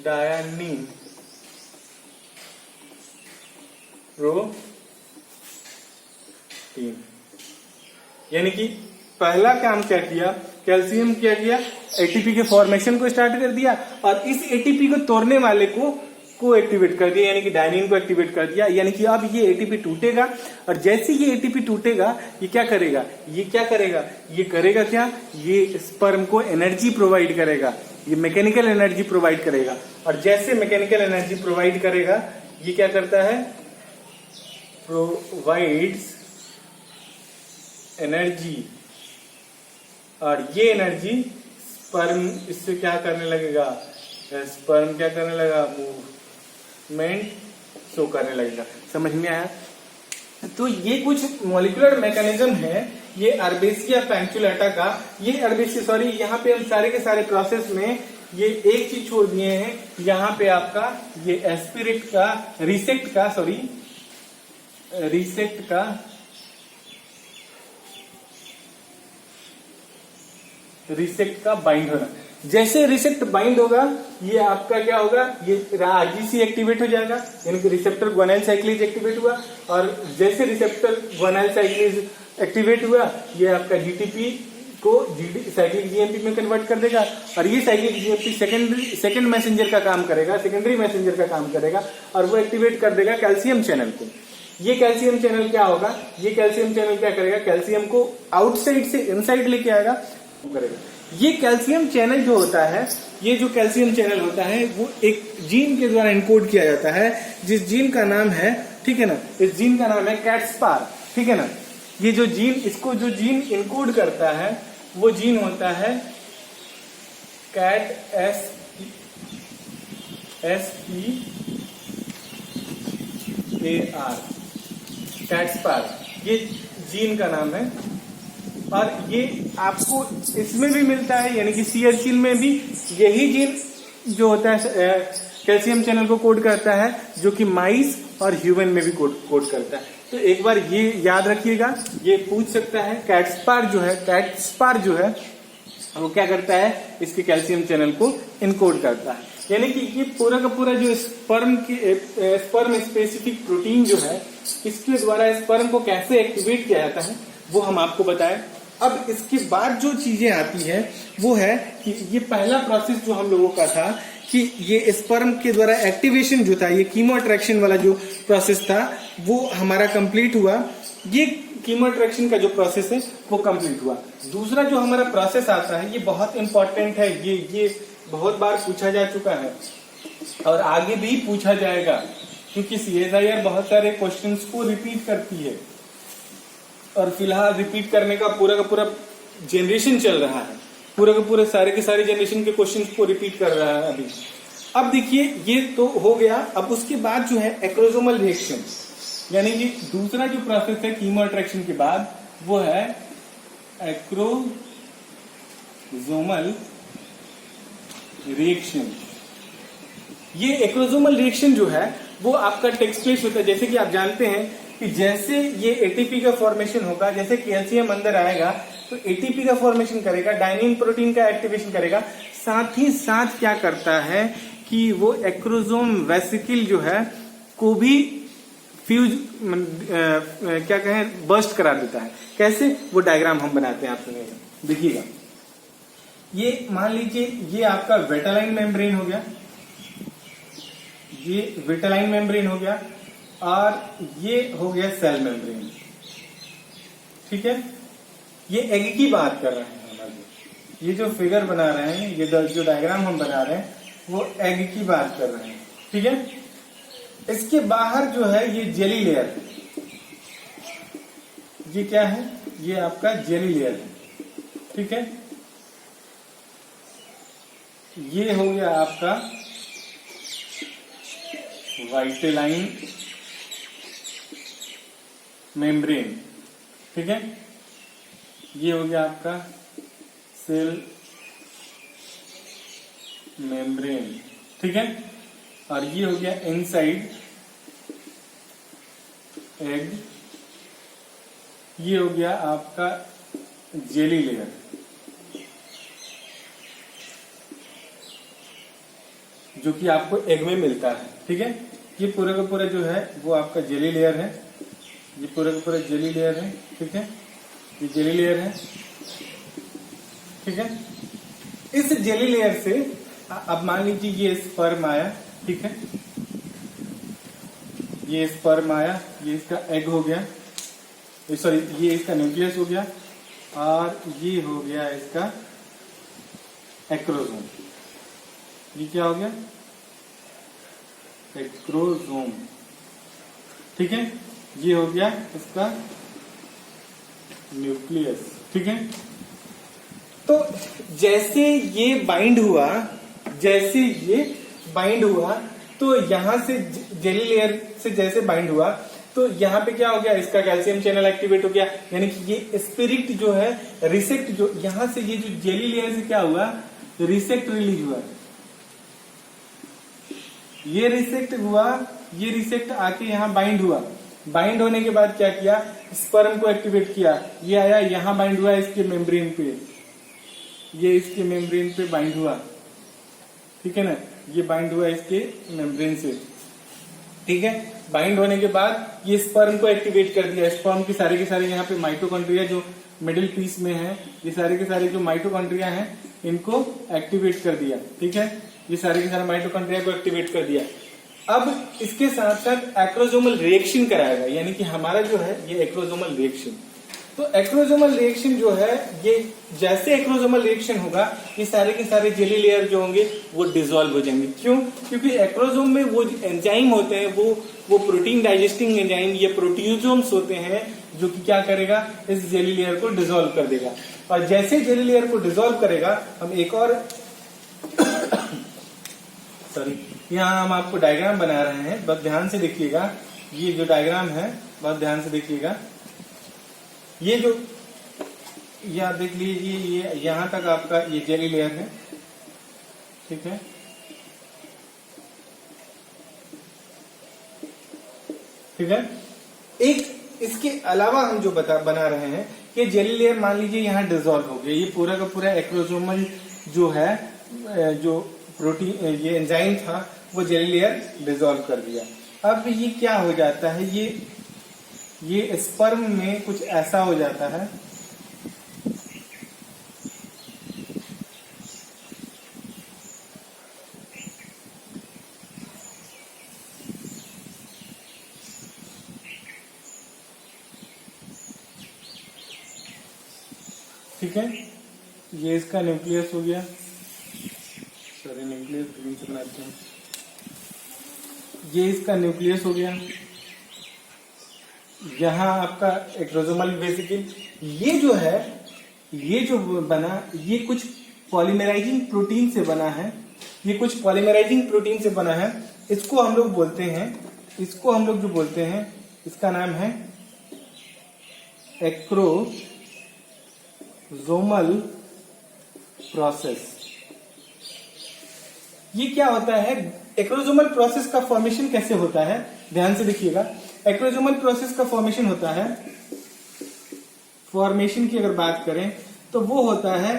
डायनीन प्रोटीन। यानी कि पहला काम क्या किया, कैल्शियम क्या किया, एटीपी के फॉर्मेशन को स्टार्ट कर दिया, और इस एटीपी को तोड़ने वाले को एक्टिवेट कर दिया, यानी कि डायनीन को एक्टिवेट कर दिया। यानी कि अब ये एटीपी टूटेगा, और जैसे ये एटीपी टूटेगा ये क्या करेगा, ये करेगा क्या, ये स्पर्म को एनर्जी प्रोवाइड करेगा, ये मैकेनिकल एनर्जी प्रोवाइड करेगा। और जैसे मैकेनिकल एनर्जी प्रोवाइड करेगा, ये क्या करता है, प्रोवाइड्स एनर्जी, और ये एनर्जी स्पर्म इससे क्या करने लगेगा, स्पर्म क्या करने लगा, मूवमेंट शो करने लगेगा। समझ में आया? तो ये कुछ मॉलिक्यूलर मैकेनिज्म है ये अर्बेसिया पैंचुलेटा का। ये अर्बेसिया यहाँ पे हम सारे के सारे प्रोसेस में ये एक चीज छोड़ दिए हैं, यहाँ पे आपका ये एस्पिरेट का रिसेप्ट का बाइंड होना। जैसे रिसेप्ट बाइंड होगा ये आपका क्या होगा, ये आरजीसी एक्टिवेट हो जाएगा, यानी कि रिसेप्टर ग्वानाइल साइक्लेज एक्टिवेट हुआ। और जैसे रिसेप्टर ग्वानाइल साइक्लेज एक्टिवेट हुआ, ये आपका जीटीपी को साइक्लिक जीएमपी में कन्वर्ट कर देगा, और ये साइक्लिक जीएमपी सेकंड मैसेंजर का काम करेगा, सेकेंडरी मैसेंजर का काम करेगा, और वो एक्टिवेट कर देगा कैल्शियम चैनल को। ये कैल्शियम चैनल क्या होगा, ये कैल्शियम चैनल क्या करेगा, कैल्शियम को आउटसाइड से इनसाइड लेके आएगा, करेगा। ये कैल्शियम चैनल जो होता है, ये जो कैल्शियम चैनल होता है वो एक जीन के द्वारा इनकोड किया जाता है, जिस जीन का नाम है, ठीक है ना, इस जीन का नाम है कैटस्पार, ठीक है ना। ये जो जीन, इसको जो जीन इनकोड करता है वो जीन होता है कैट SPAR, कैटस्पार, ये जीन का नाम है। और ये आपको इसमें भी मिलता है, यानी कि सी अर्चिन में भी यही जीन जो होता है कैल्शियम चैनल को कोड करता है, जो कि माइस और ह्यूमन में भी कोड करता है। तो एक बार ये याद रखिएगा, ये पूछ सकता है कैटस्पार जो है वो क्या करता है, इसके कैल्शियम चैनल को इनकोड करता है। यानी कि ये पूरा का पूरा जो स्पर्म स्पेसिफिक प्रोटीन जो है, इसके द्वारा स्पर्म को कैसे एक्टिवेट किया जाता है वो हम आपको बताएं। अब इसके बाद जो चीजें आती है वो है कि ये पहला प्रोसेस जो हम लोगों का था कि ये स्पर्म के द्वारा एक्टिवेशन जो था, ये कीमो अट्रैक्शन वाला जो प्रोसेस था वो हमारा कंप्लीट हुआ। ये कीमो अट्रैक्शन का जो प्रोसेस है वो कंप्लीट हुआ। दूसरा जो हमारा प्रोसेस आता है ये बहुत इंपॉर्टेंट है, ये बहुत बार पूछा जा चुका है और आगे भी पूछा जाएगा, क्योंकि CSIR बहुत सारे क्वेश्चंस को रिपीट करती है, और फिलहाल रिपीट करने का पूरा जनरेशन चल रहा है, पूरा का पूरा सारे के सारे जनरेशन के क्वेश्चंस को रिपीट कर रहा है अभी। अब देखिए ये तो हो गया। अब उसके बाद जो है एक्रोसोमल रिएक्शन, यानी कि दूसरा जो प्रोसेस है कीमो अट्रैक्शन के बाद वो है एक्रोसोमल रिएक्शन। ये एक्रोसोमल रिएक्शन जो है वो आपका टेक्सटलेस होता है। जैसे कि आप जानते हैं कि जैसे ये एटीपी का फॉर्मेशन होगा, जैसे कैल्शियम अंदर आएगा तो एटीपी का फॉर्मेशन करेगा, डायनिन प्रोटीन का एक्टिवेशन करेगा, साथ ही साथ क्या करता है कि वो एक्रोसोम वेसिकल जो है को भी फ्यूज क्या कहें बर्स्ट करा देता है। कैसे, वो डायग्राम हम बनाते हैं, आप सुनिएगा, देखिएगा। ये मान लीजिए ये आपका वेटालाइन मेम्ब्रेन हो गया, ये वेटालाइन मेम्ब्रेन हो गया, और ये हो गया सेल मेम्ब्रेन। ठीक है, ये एग की बात कर रहे हैं हम अभी। ये जो फिगर बना रहे हैं, ये जो डायग्राम हम बना रहे हैं, वो एग की बात कर रहे हैं। ठीक है, इसके बाहर जो है ये जेली लेयर है। ये क्या है, ये आपका जेली लेयर है। ठीक है, ये हो गया आपका वाइटेलाइन मेम्ब्रेन। ठीक है, ये हो गया आपका सेल मेम्ब्रेन। ठीक है, और ये हो गया इनसाइड एग, ये हो गया आपका जेली लेयर। जो कि आपको एग में मिलता है। ठीक है, ये पूरा का पूरा जो है वो आपका जेली लेयर है, ये पूरा का पूरा जेली लेयर है। ठीक है, ये जेली लेयर है। ठीक है, इस जेली लेयर से अब मान लीजिए ये स्पर्म आया। ठीक है, ये स्पर्म आया, ये इसका एग हो गया, सॉरी ये इसका न्यूक्लियस हो गया, और ये हो गया इसका एक्रोसोम। ये क्या हो गया, एक्रोसोम। ठीक है, ये हो गया इसका न्यूक्लियस। ठीक है, तो जैसे ये बाइंड हुआ, जैसे ये बाइंड हुआ, तो यहां से जेली लेयर से जैसे बाइंड हुआ, तो यहाँ पे क्या हो गया, इसका कैल्शियम चैनल एक्टिवेट हो गया। यानी कि ये स्पिरिट जो है, रिसेक्ट जो यहां से ये जो जेली लेयर से क्या हुआ, रिसेक्ट रिलीज हुआ। ये रिसेक्ट हुआ, ये रिसेक्ट आके यहाँ बाइंड हुआ। बाइंड होने के बाद क्या किया, स्पर्म को एक्टिवेट किया, ये आया यहाँ बाइंड हुआ इसके मेम्ब्रेन पे, ये इसके मेम्ब्रेन पे बाइंड हुआ। ठीक है ना, ये बाइंड हुआ इसके मेम्ब्रेन से। ठीक है, बाइंड होने के बाद ये स्पर्म को एक्टिवेट कर दिया। स्पर्म की सारे के सारे यहाँ पे माइटोकॉन्ड्रिया जो मिडिल पीस में है, ये सारे के सारे जो माइटोकॉन्ड्रिया हैं इनको एक्टिवेट कर दिया। ठीक है, ये सारे के सारे माइटोकॉन्ड्रिया को एक्टिवेट कर दिया। अब इसके साथ साथ एक्रोसोमल रिएक्शन कराएगा, यानी कि हमारा जो है ये एक्रोसोमल रिएक्शन। तो एक्रोसोमल रिएक्शन जो है, ये जैसे एक्रोसोमल रिएक्शन होगा, ये सारे के सारे जेली लेयर जो होंगे वो डिसॉल्व हो जाएंगे। क्यों, क्योंकि एक्रोसोम में वो एंजाइम होते हैं, वो प्रोटीन डाइजेस्टिंग एंजाइम, ये प्रोटियोजोम्स होते हैं, जो कि क्या करेगा, इस जेली लेयर को डिसॉल्व कर देगा। और जैसे जेली लेयर को डिसॉल्व करेगा, हम एक और सॉरी, यहाँ हम आपको डायग्राम बना रहे हैं, बहुत ध्यान से देखिएगा। ये जो डायग्राम है बहुत ध्यान से देखिएगा। ये जो यहाँ देख लीजिए, ये यहां तक आपका ये जेली लेयर है। ठीक है, ठीक है, एक इसके अलावा हम जो बना रहे हैं कि जेली लेयर मान लीजिए यहाँ डिसॉल्व हो गया, ये पूरा का पूरा एक्रोसोमल जो है, जो प्रोटीन ये एंजाइम था, वो जेली लेयर डिसॉल्व कर दिया। अब ये क्या हो जाता है, ये स्पर्म में कुछ ऐसा हो जाता है, ठीक है, ये इसका न्यूक्लियस हो गया, सॉरी न्यूक्लियस ग्रीन से बनाते हैं, ये इसका न्यूक्लियस हो गया, यहाँ आपका एक्रोसोमल वेसिकल। ये जो है, ये जो बना, ये कुछ पॉलीमराइजिंग प्रोटीन से बना है, ये कुछ पॉलीमराइजिंग प्रोटीन से बना है। इसको हम लोग बोलते हैं, इसको हम लोग जो बोलते हैं, इसका नाम है एक्रोसोमल प्रोसेस। ये क्या होता है, एक्रोसोमल प्रोसेस का फॉर्मेशन कैसे होता है, ध्यान से देखिएगा। एक्रोसोमल प्रोसेस का फॉर्मेशन होता है, फॉर्मेशन की अगर बात करें तो वो होता है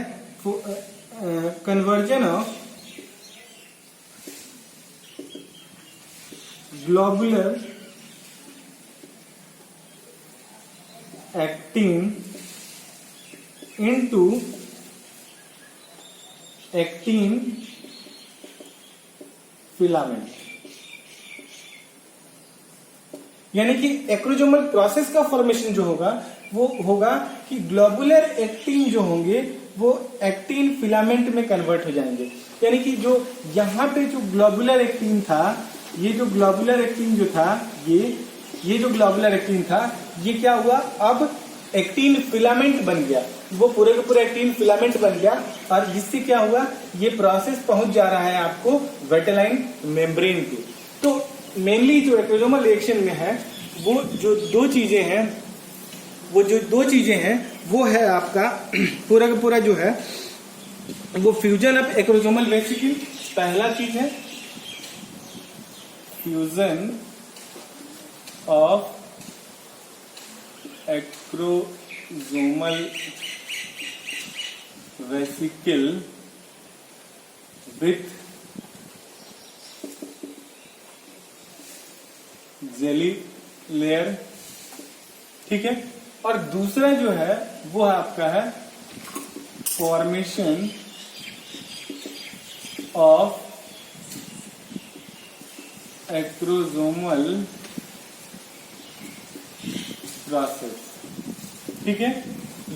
conversion of globular actin into actin filament. यानी कि एक्रोसोमल प्रोसेस का फॉर्मेशन जो होगा वो होगा कि ग्लोबुलर एक्टिन जो होंगे वो एक्टिन फिलामेंट में कन्वर्ट हो जाएंगे। यानी कि जो यहाँ पे जो ग्लोबुलर एक्टिन था, ये जो ग्लोबुलर एक्टिन जो था, ये जो ग्लोबुलर एक्टिन था, ये क्या हुआ, अब एक्टिन फिलामेंट बन गया, वो पूरे का पूरा एक्टिन फिलामेंट बन गया। और जिससे क्या हुआ, ये प्रोसेस पहुंच जा रहा है आपको विटेलाइन मेम्ब्रेन पे। तो मेनली जो एक्रोसोमल रिएक्शन में है वो जो दो चीजें हैं वो है आपका पूरा का पूरा जो है वो फ्यूजन ऑफ एक्रोसोमल वेसिकल, पहला चीज है fusion of acrosomal vesicle with jelly layer, ठीक है। और दूसरा जो है वो आपका है फॉर्मेशन ऑफ एक्रोसोमल प्रोसेस, ठीक है।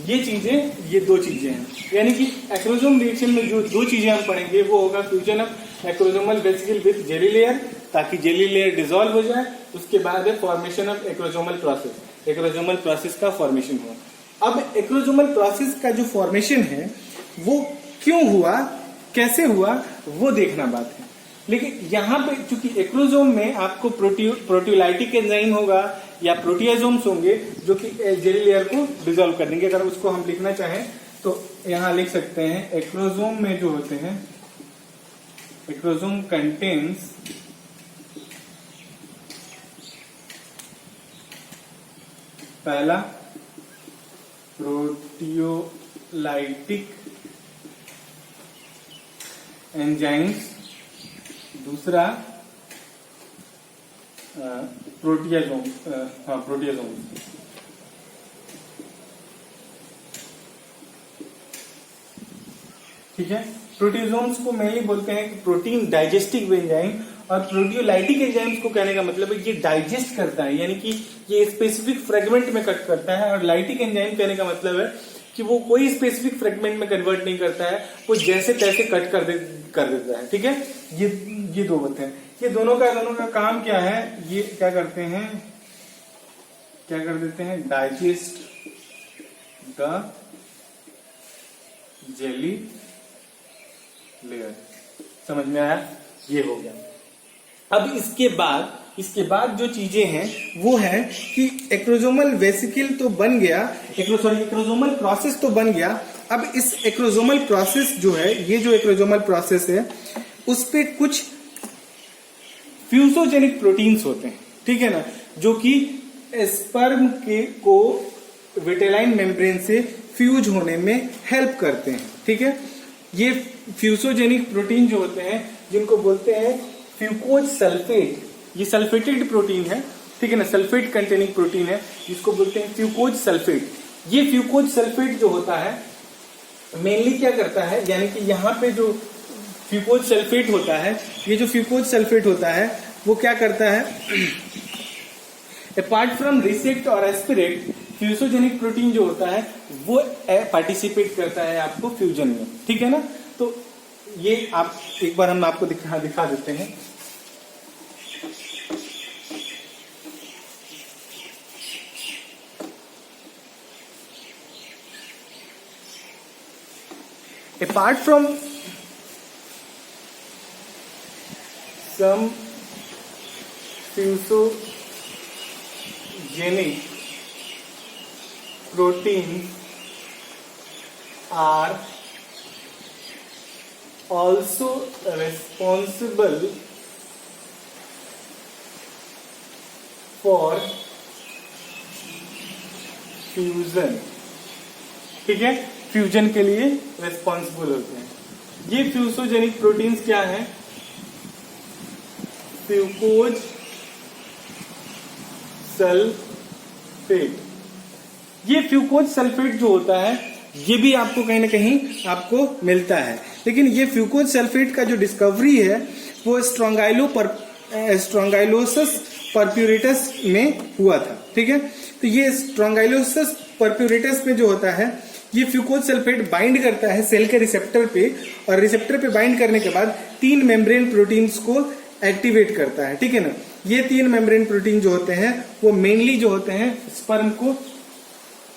ये दो चीजें हैं, यानी कि एक्रोसोम रिएक्शन में जो दो चीजें हम पढ़ेंगे वो होगा fusion of acrosomal vesicle with jelly layer, ताकि जेली लेयर डिसॉल्व हो जाए। उसके बाद है formation of acrosomal process, acrosomal process का फॉर्मेशन हुआ। अब एक्रोसोमल प्रोसेस का जो फॉर्मेशन है वो क्यों हुआ, कैसे हुआ, वो देखना बात है। लेकिन यहाँ पे चूंकि एक्रोसोम में आपको प्रोटियोलाइटिक एंजाइम होगा या प्रोटियासोम्स होंगे जो कि जेली लेयर को डिसॉल्व कर देंगे। अगर उसको हम लिखना चाहें तो यहाँ लिख सकते हैं, एक्रोसोम में जो होते हैं, एक्रोसोम कंटेन्स पहला प्रोटियोलाइटिक एंजाइम्स, दूसरा प्रोटियासोम, प्रोटियासोम्स, ठीक है। प्रोटियोसोम्स को मेनली बोलते हैं कि प्रोटीन डाइजेस्टिव एंजाइम, और प्रोटियोलाइटिक एंजाइम्स को कहने का मतलब है ये डाइजेस्ट करता है, यानी कि ये स्पेसिफिक फ्रेगमेंट में कट करता है। और लाइटिक एंजाइम कहने का मतलब है कि वो कोई स्पेसिफिक फ्रेगमेंट में कन्वर्ट नहीं करता है, वो जैसे तैसे कट कर देता है, ठीक है। ये दो होते हैं। ये दोनों का काम क्या है, ये क्या करते हैं, डाइजेस्ट द जेली लेयर। समझ में आया, ये हो गया। अब इसके बाद जो चीजें हैं वो है कि एक्रोसोमल वेसिकल तो बन गया, एक्रोसोमल प्रोसेस तो बन गया। अब इस एक्रोसोमल प्रोसेस जो है, ये जो एक्रोसोमल प्रोसेस है, उस पे कुछ फ्यूसोजेनिक प्रोटीन्स होते हैं, ठीक है ना, जो कि स्पर्म को विटेलाइन मेम्ब्रेन से फ्यूज होने में हेल्प करते हैं, ठीक है। ये फ्यूसोजेनिक प्रोटीन जो होते हैं, जिनको बोलते हैं फ्यूकोज सल्फेट, ये सल्फेटेड प्रोटीन है, ठीक है ना, सल्फेट कंटेनिंग प्रोटीन है, जिसको बोलते हैं फ्यूकोज सल्फेट। ये फ्यूकोज सल्फेट जो होता है मेनली क्या करता है, यानी कि यहाँ पे जो फ्यूकोज सल्फेट होता है, ये जो फ्यूकोज सल्फेट होता है वो क्या करता है, अपार्ट फ्रॉम रिसेक्ट और एस्पिरेट, फ्यूसोजेनिक प्रोटीन जो होता है वो पार्टिसिपेट करता है आपको फ्यूजन में, ठीक है ना। तो ये आप एक बार हम आपको दिखा देते हैं। Apart from some fusogenic proteins are also responsible for fusion. ठीक है, फ्यूजन के लिए रेस्पॉन्सिबल होते हैं। ये फ्यूसोजेनिक प्रोटीन्स क्या हैं? Fucose sulphate. ये फ्यूकोज सल्फेट जो होता है ये भी आपको कहीं ना कहीं आपको मिलता है, लेकिन ये फ्यूकोज सल्फेट का जो डिस्कवरी है वो स्ट्रोंगाइलोसस परप्यूरेटस में हुआ था। ठीक है, तो ये स्ट्रोंगाइलोसस परप्यूरेटस में जो होता है ये फ्यूकोज सल्फेट बाइंड करता है सेल के रिसेप्टर पे, और रिसेप्टर पे बाइंड करने के बाद 3 मेम्ब्रेन प्रोटीन्स को एक्टिवेट करता है। ठीक है ना, ये 3 मेम्ब्रेन प्रोटीन जो होते हैं वो मेनली जो होते हैं स्पर्म को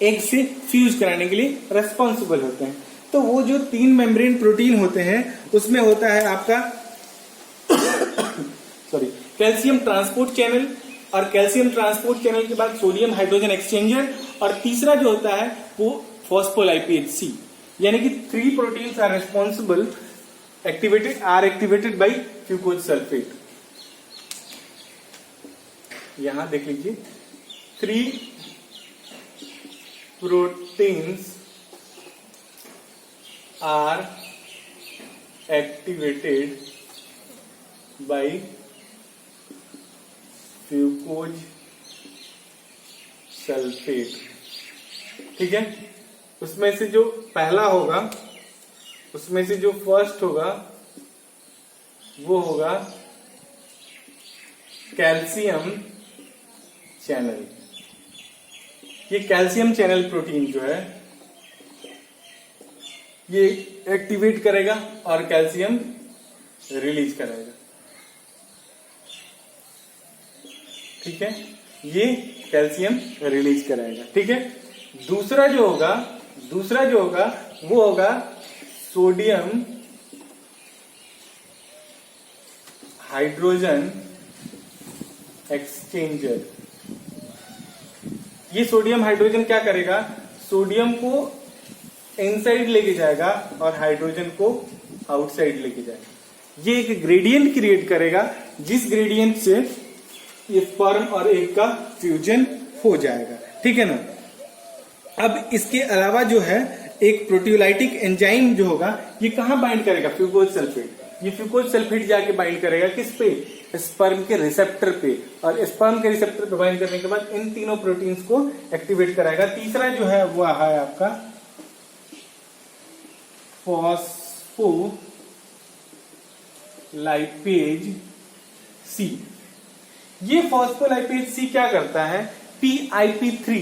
एग से फ्यूज कराने के लिए रेस्पॉन्सिबल होते हैं। तो वो जो 3 मेम्ब्रेन प्रोटीन होते हैं उसमें होता है आपका सॉरी कैल्शियम ट्रांसपोर्ट चैनल, और कैल्शियम ट्रांसपोर्ट चैनल के बाद सोडियम हाइड्रोजन एक्सचेंजर, और तीसरा जो होता है वो फॉस्फोलाइपेज सी। यानी कि 3 proteins are responsible activated by fucose sulphate. यहां देख लीजिए 3 proteins are activated by fucose sulphate. ठीक है, उसमें से जो पहला होगा, उसमें से जो फर्स्ट होगा वो होगा कैल्शियम चैनल। ये कैल्शियम चैनल प्रोटीन जो है ये एक्टिवेट करेगा और कैल्शियम रिलीज करेगा। ठीक है, ये कैल्शियम रिलीज करेगा। ठीक है, दूसरा जो होगा वो होगा सोडियम हाइड्रोजन एक्सचेंजर। ये सोडियम हाइड्रोजन क्या करेगा? सोडियम को इनसाइड लेके जाएगा और हाइड्रोजन को आउटसाइड लेके जाएगा। ये एक ग्रेडियंट क्रिएट करेगा जिस ग्रेडियंट से ये स्पर्म और एग का फ्यूजन हो जाएगा। ठीक है ना। अब इसके अलावा जो है एक प्रोटियोलाइटिक एंजाइम जो होगा ये कहां बाइंड करेगा? Fucose sulphate. ये फ्यूकोज सल्फेट जाके बाइंड करेगा किस पे? स्पर्म के रिसेप्टर पे, और स्पर्म के रिसेप्टर पे बाइंड करने के बाद इन तीनों प्रोटीन्स को एक्टिवेट कराएगा। तीसरा जो है वो है आपका फॉस्फोलाइपेज सी। ये फॉस्फोलाइपेज सी क्या करता है? PIP3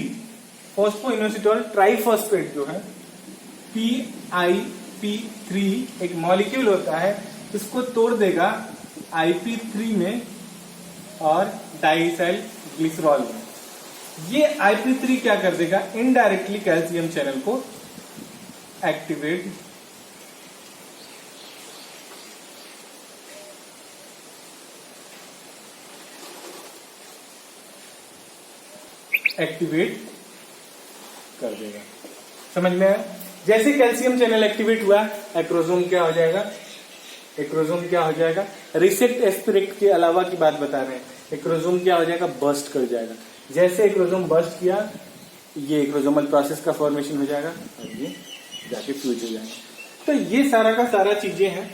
फॉस्फोइनोसिटोल ट्राइफॉस्फेट जो है PIP3 एक मॉलिक्यूल होता है, इसको तोड़ देगा IP3 में और डाइइथाइल ग्लिसरॉल में। ये IP3 क्या कर देगा? इनडायरेक्टली कैल्शियम चैनल को एक्टिवेट कर देगा। समझ में आया? जैसे कैल्शियम चैनल एक्टिवेट हुआ, एक्रोसोम क्या हो जाएगा? एक्रोसोम क्या हो जाएगा? रिसेप्ट एस्पिरेट के अलावा की बात बता रहे हैं। एक्रोसोम क्या हो जाएगा? बर्स्ट कर जाएगा। जैसे एक्रोसोम बर्स्ट किया, ये एक्रोसोमल प्रोसेस का फॉर्मेशन हो जाएगा और ये जाके फ्यूज हो जाएगा। तो ये सारा का सारा चीजें हैं।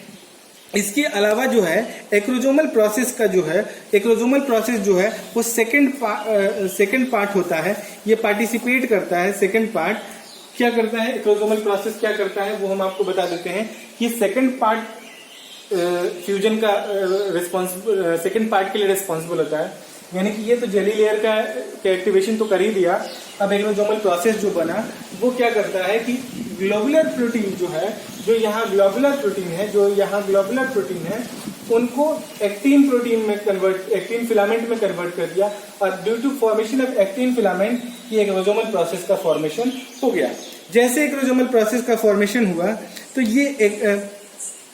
इसके अलावा जो है एक्रोसोमल प्रोसेस का जो है, एक्रोसोमल प्रोसेस जो है वो सेकंड पार्ट होता है। ये पार्टिसिपेट करता है। सेकंड पार्ट क्या करता है? एक्रोसोमल प्रोसेस क्या करता है वो हम आपको बता देते हैं। ये सेकंड पार्ट फ्यूजन का सेकंड पार्ट के लिए रिस्पॉन्सिबल होता है। यानी कि ये तो जेली लेयर का एक्टिवेशन तो कर ही दिया। अब एक्रोसोमल प्रोसेस जो बना वो क्या करता है कि ग्लोबुलर प्रोटीन जो है, जो यहाँ ग्लोबुलर प्रोटीन है उनको एक्टिन प्रोटीन में एक्टिन फिलामेंट में कन्वर्ट कर दिया, और due to formation of actin filament ये एक्रोसोमल प्रोसेस का फॉर्मेशन हो गया। जैसे एक्रोसोमल प्रोसेस का फॉर्मेशन हुआ तो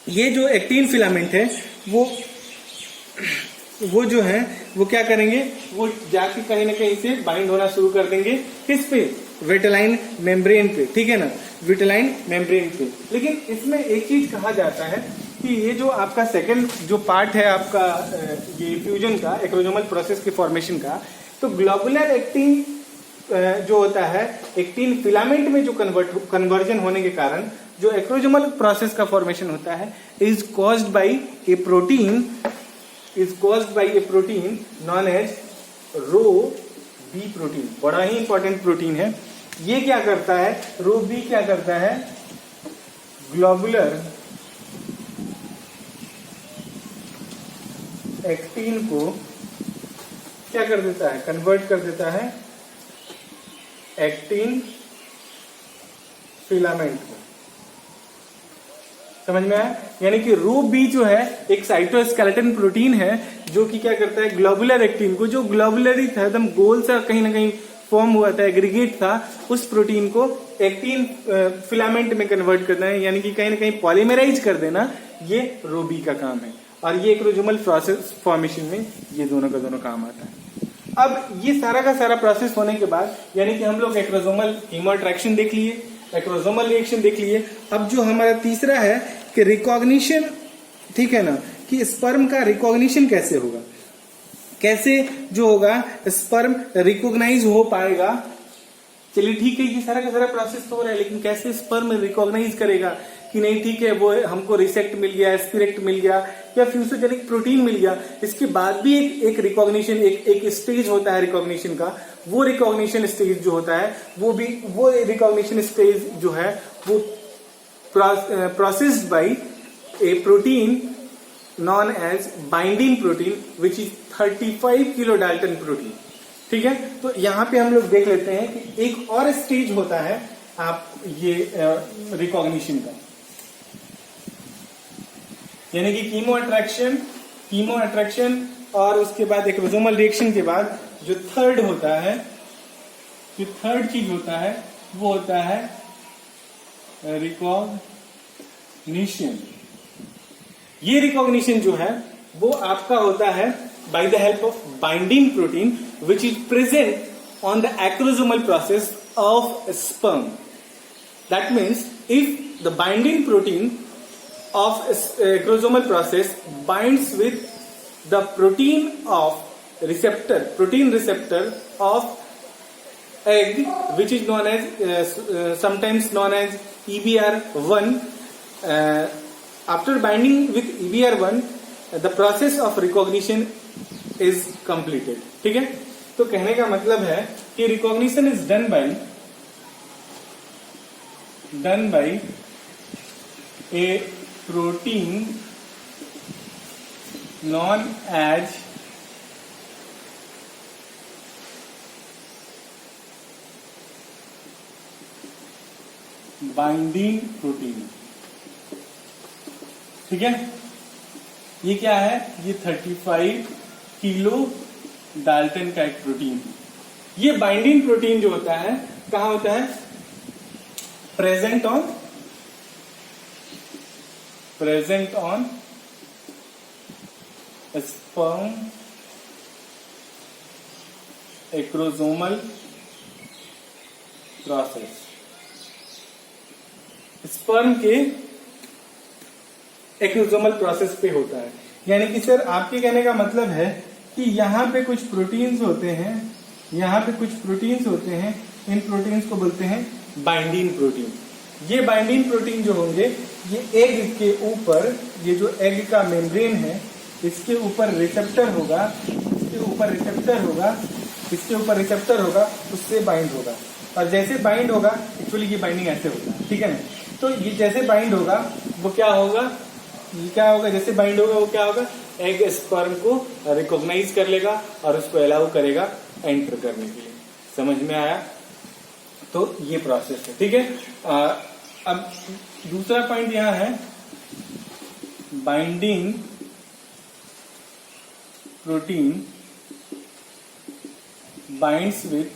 ये जो एक्टिन फिलामेंट है वो जो है वो क्या करेंगे? वो जाके कहीं ना कहीं से बाइंड होना शुरू कर देंगे। किस पे? विटेलाइन मेम्ब्रेन पे। ठीक है ना, विटेलाइन मेम्ब्रेन पे। लेकिन इसमें एक चीज कहा जाता है कि कि ये जो आपका सेकंड जो पार्ट है आपका ये फ्यूजन का, एक्रोजोमल प्रोसेस के फॉर्मेशन का, तो ग्लोबुलर एक्टिन जो होता है एक्टिन फिलामेंट में जो कन्वर्जन होने के कारण जो एक्रोजोमल प्रोसेस का फॉर्मेशन होता है is caused by a protein known as row B protein. बड़ा ही इंपॉर्टेंट प्रोटीन है ये। क्या करता है, रो बी क्या करता है, ग्लोबुलर एक्टिन को क्या कर देता है, कन्वर्ट कर देता है एक्टिन फिलामेंट को। समझ में आया? यानी कि रो बी जो है एक साइटोस्केलेटन प्रोटीन है जो कि क्या करता है, ग्लोबुलर एक्टिन को, जो ग्लोबुलरी था एकदम गोल सा कहीं ना कहीं फॉर्म हुआ था, एग्रीगेट था, उस प्रोटीन को एक्टिन फिलामेंट में कन्वर्ट करना है, यानी कि कहीं ना कहीं पॉलीमराइज कर देना, ये रो बी का काम है। और ये एक्रोजोमल प्रोसेस फॉर्मेशन में ये दोनों का दोनों काम आता है। अब ये सारा का सारा प्रोसेस होने के बाद यानी कि हम लोग एक्रोजोमल कीमो अट्रैक्शन देख लिए, एक्रोजोमल रिएक्शन देख लिए। अब जो हमारा तीसरा है कि रिकॉग्निशन, ठीक है ना, कि स्पर्म का रिकॉग्निशन कैसे होगा, कैसे जो होगा स्पर्म रिकॉग्नाइज हो पाएगा। चलिए ठीक है, ये सारा का सारा प्रोसेस तो हो रहा है, लेकिन कैसे स्पर्म रिकॉग्नाइज करेगा कि नहीं ठीक है वो हमको रिसेक्ट मिल गया, एस्पिरेक्ट मिल गया या फ्यूसोजेनिक प्रोटीन मिल गया, इसके बाद भी एक रिकॉग्निशन, एक स्टेज होता है रिकॉग्निशन का। वो रिकॉग्निशन स्टेज जो होता है वो रिकॉग्निशन स्टेज जो है वो processed by a protein known as binding protein which is 35 kilo dalton protein. ठीक है, तो यहां पे हम लोग देख लेते हैं कि एक और स्टेज होता है आप ये रिकॉग्निशन का, यानी कि कीमो अट्रैक्शन और उसके बाद एक्रोजोमल रिएक्शन के बाद जो थर्ड होता है, जो थर्ड चीज होता है वो होता है रिकॉग्निशन। ये रिकॉग्निशन जो है वो आपका होता है by the help of binding protein which is present on the acrosomal process of sperm. That means if the binding protein of acrosomal process binds with the protein receptor of egg, which is known as sometimes known as EBR1. After binding with EBR1, the process of recognition is completed. ठीक है, तो कहने का मतलब है कि recognition is done by a protein known as binding protein. ठीक है, ये क्या है, ये 35 किलो डाल्टन का एक प्रोटीन। ये बाइंडिंग प्रोटीन जो होता है कहां होता है, present on sperm acrosomal process। Sperm के एक्रोजोमल प्रोसेस पे होता है। यानी कि सर आपके कहने का मतलब है कि यहाँ पे कुछ प्रोटीन्स होते हैं, यहाँ पे कुछ प्रोटीन्स होते हैं, इन प्रोटीन्स को बोलते हैं बाइंडिंग प्रोटीन। ये बाइंडिंग प्रोटीन जो होंगे ये एग के ऊपर, ये जो एग का मेम्ब्रेन है इसके ऊपर रिसेप्टर होगा, इसके ऊपर रिसेप्टर होगा, इसके ऊपर रिसेप्टर होगा, उससे बाइंड होगा। और जैसे बाइंड होगा, एक्चुअली ये बाइंडिंग ऐसे होता है, ठीक है ना, तो ये जैसे बाइंड होगा वो क्या होगा, ये क्या होगा, जैसे बाइंड होगा वो क्या होगा, एग स्पर्म को रिकॉग्नाइज कर लेगा और उसको अलाउ करेगा एंटर करने के लिए। समझ में आया? तो ये प्रोसेस है। ठीक है, अब दूसरा पॉइंट यहां है, बाइंडिंग प्रोटीन बाइंड्स विथ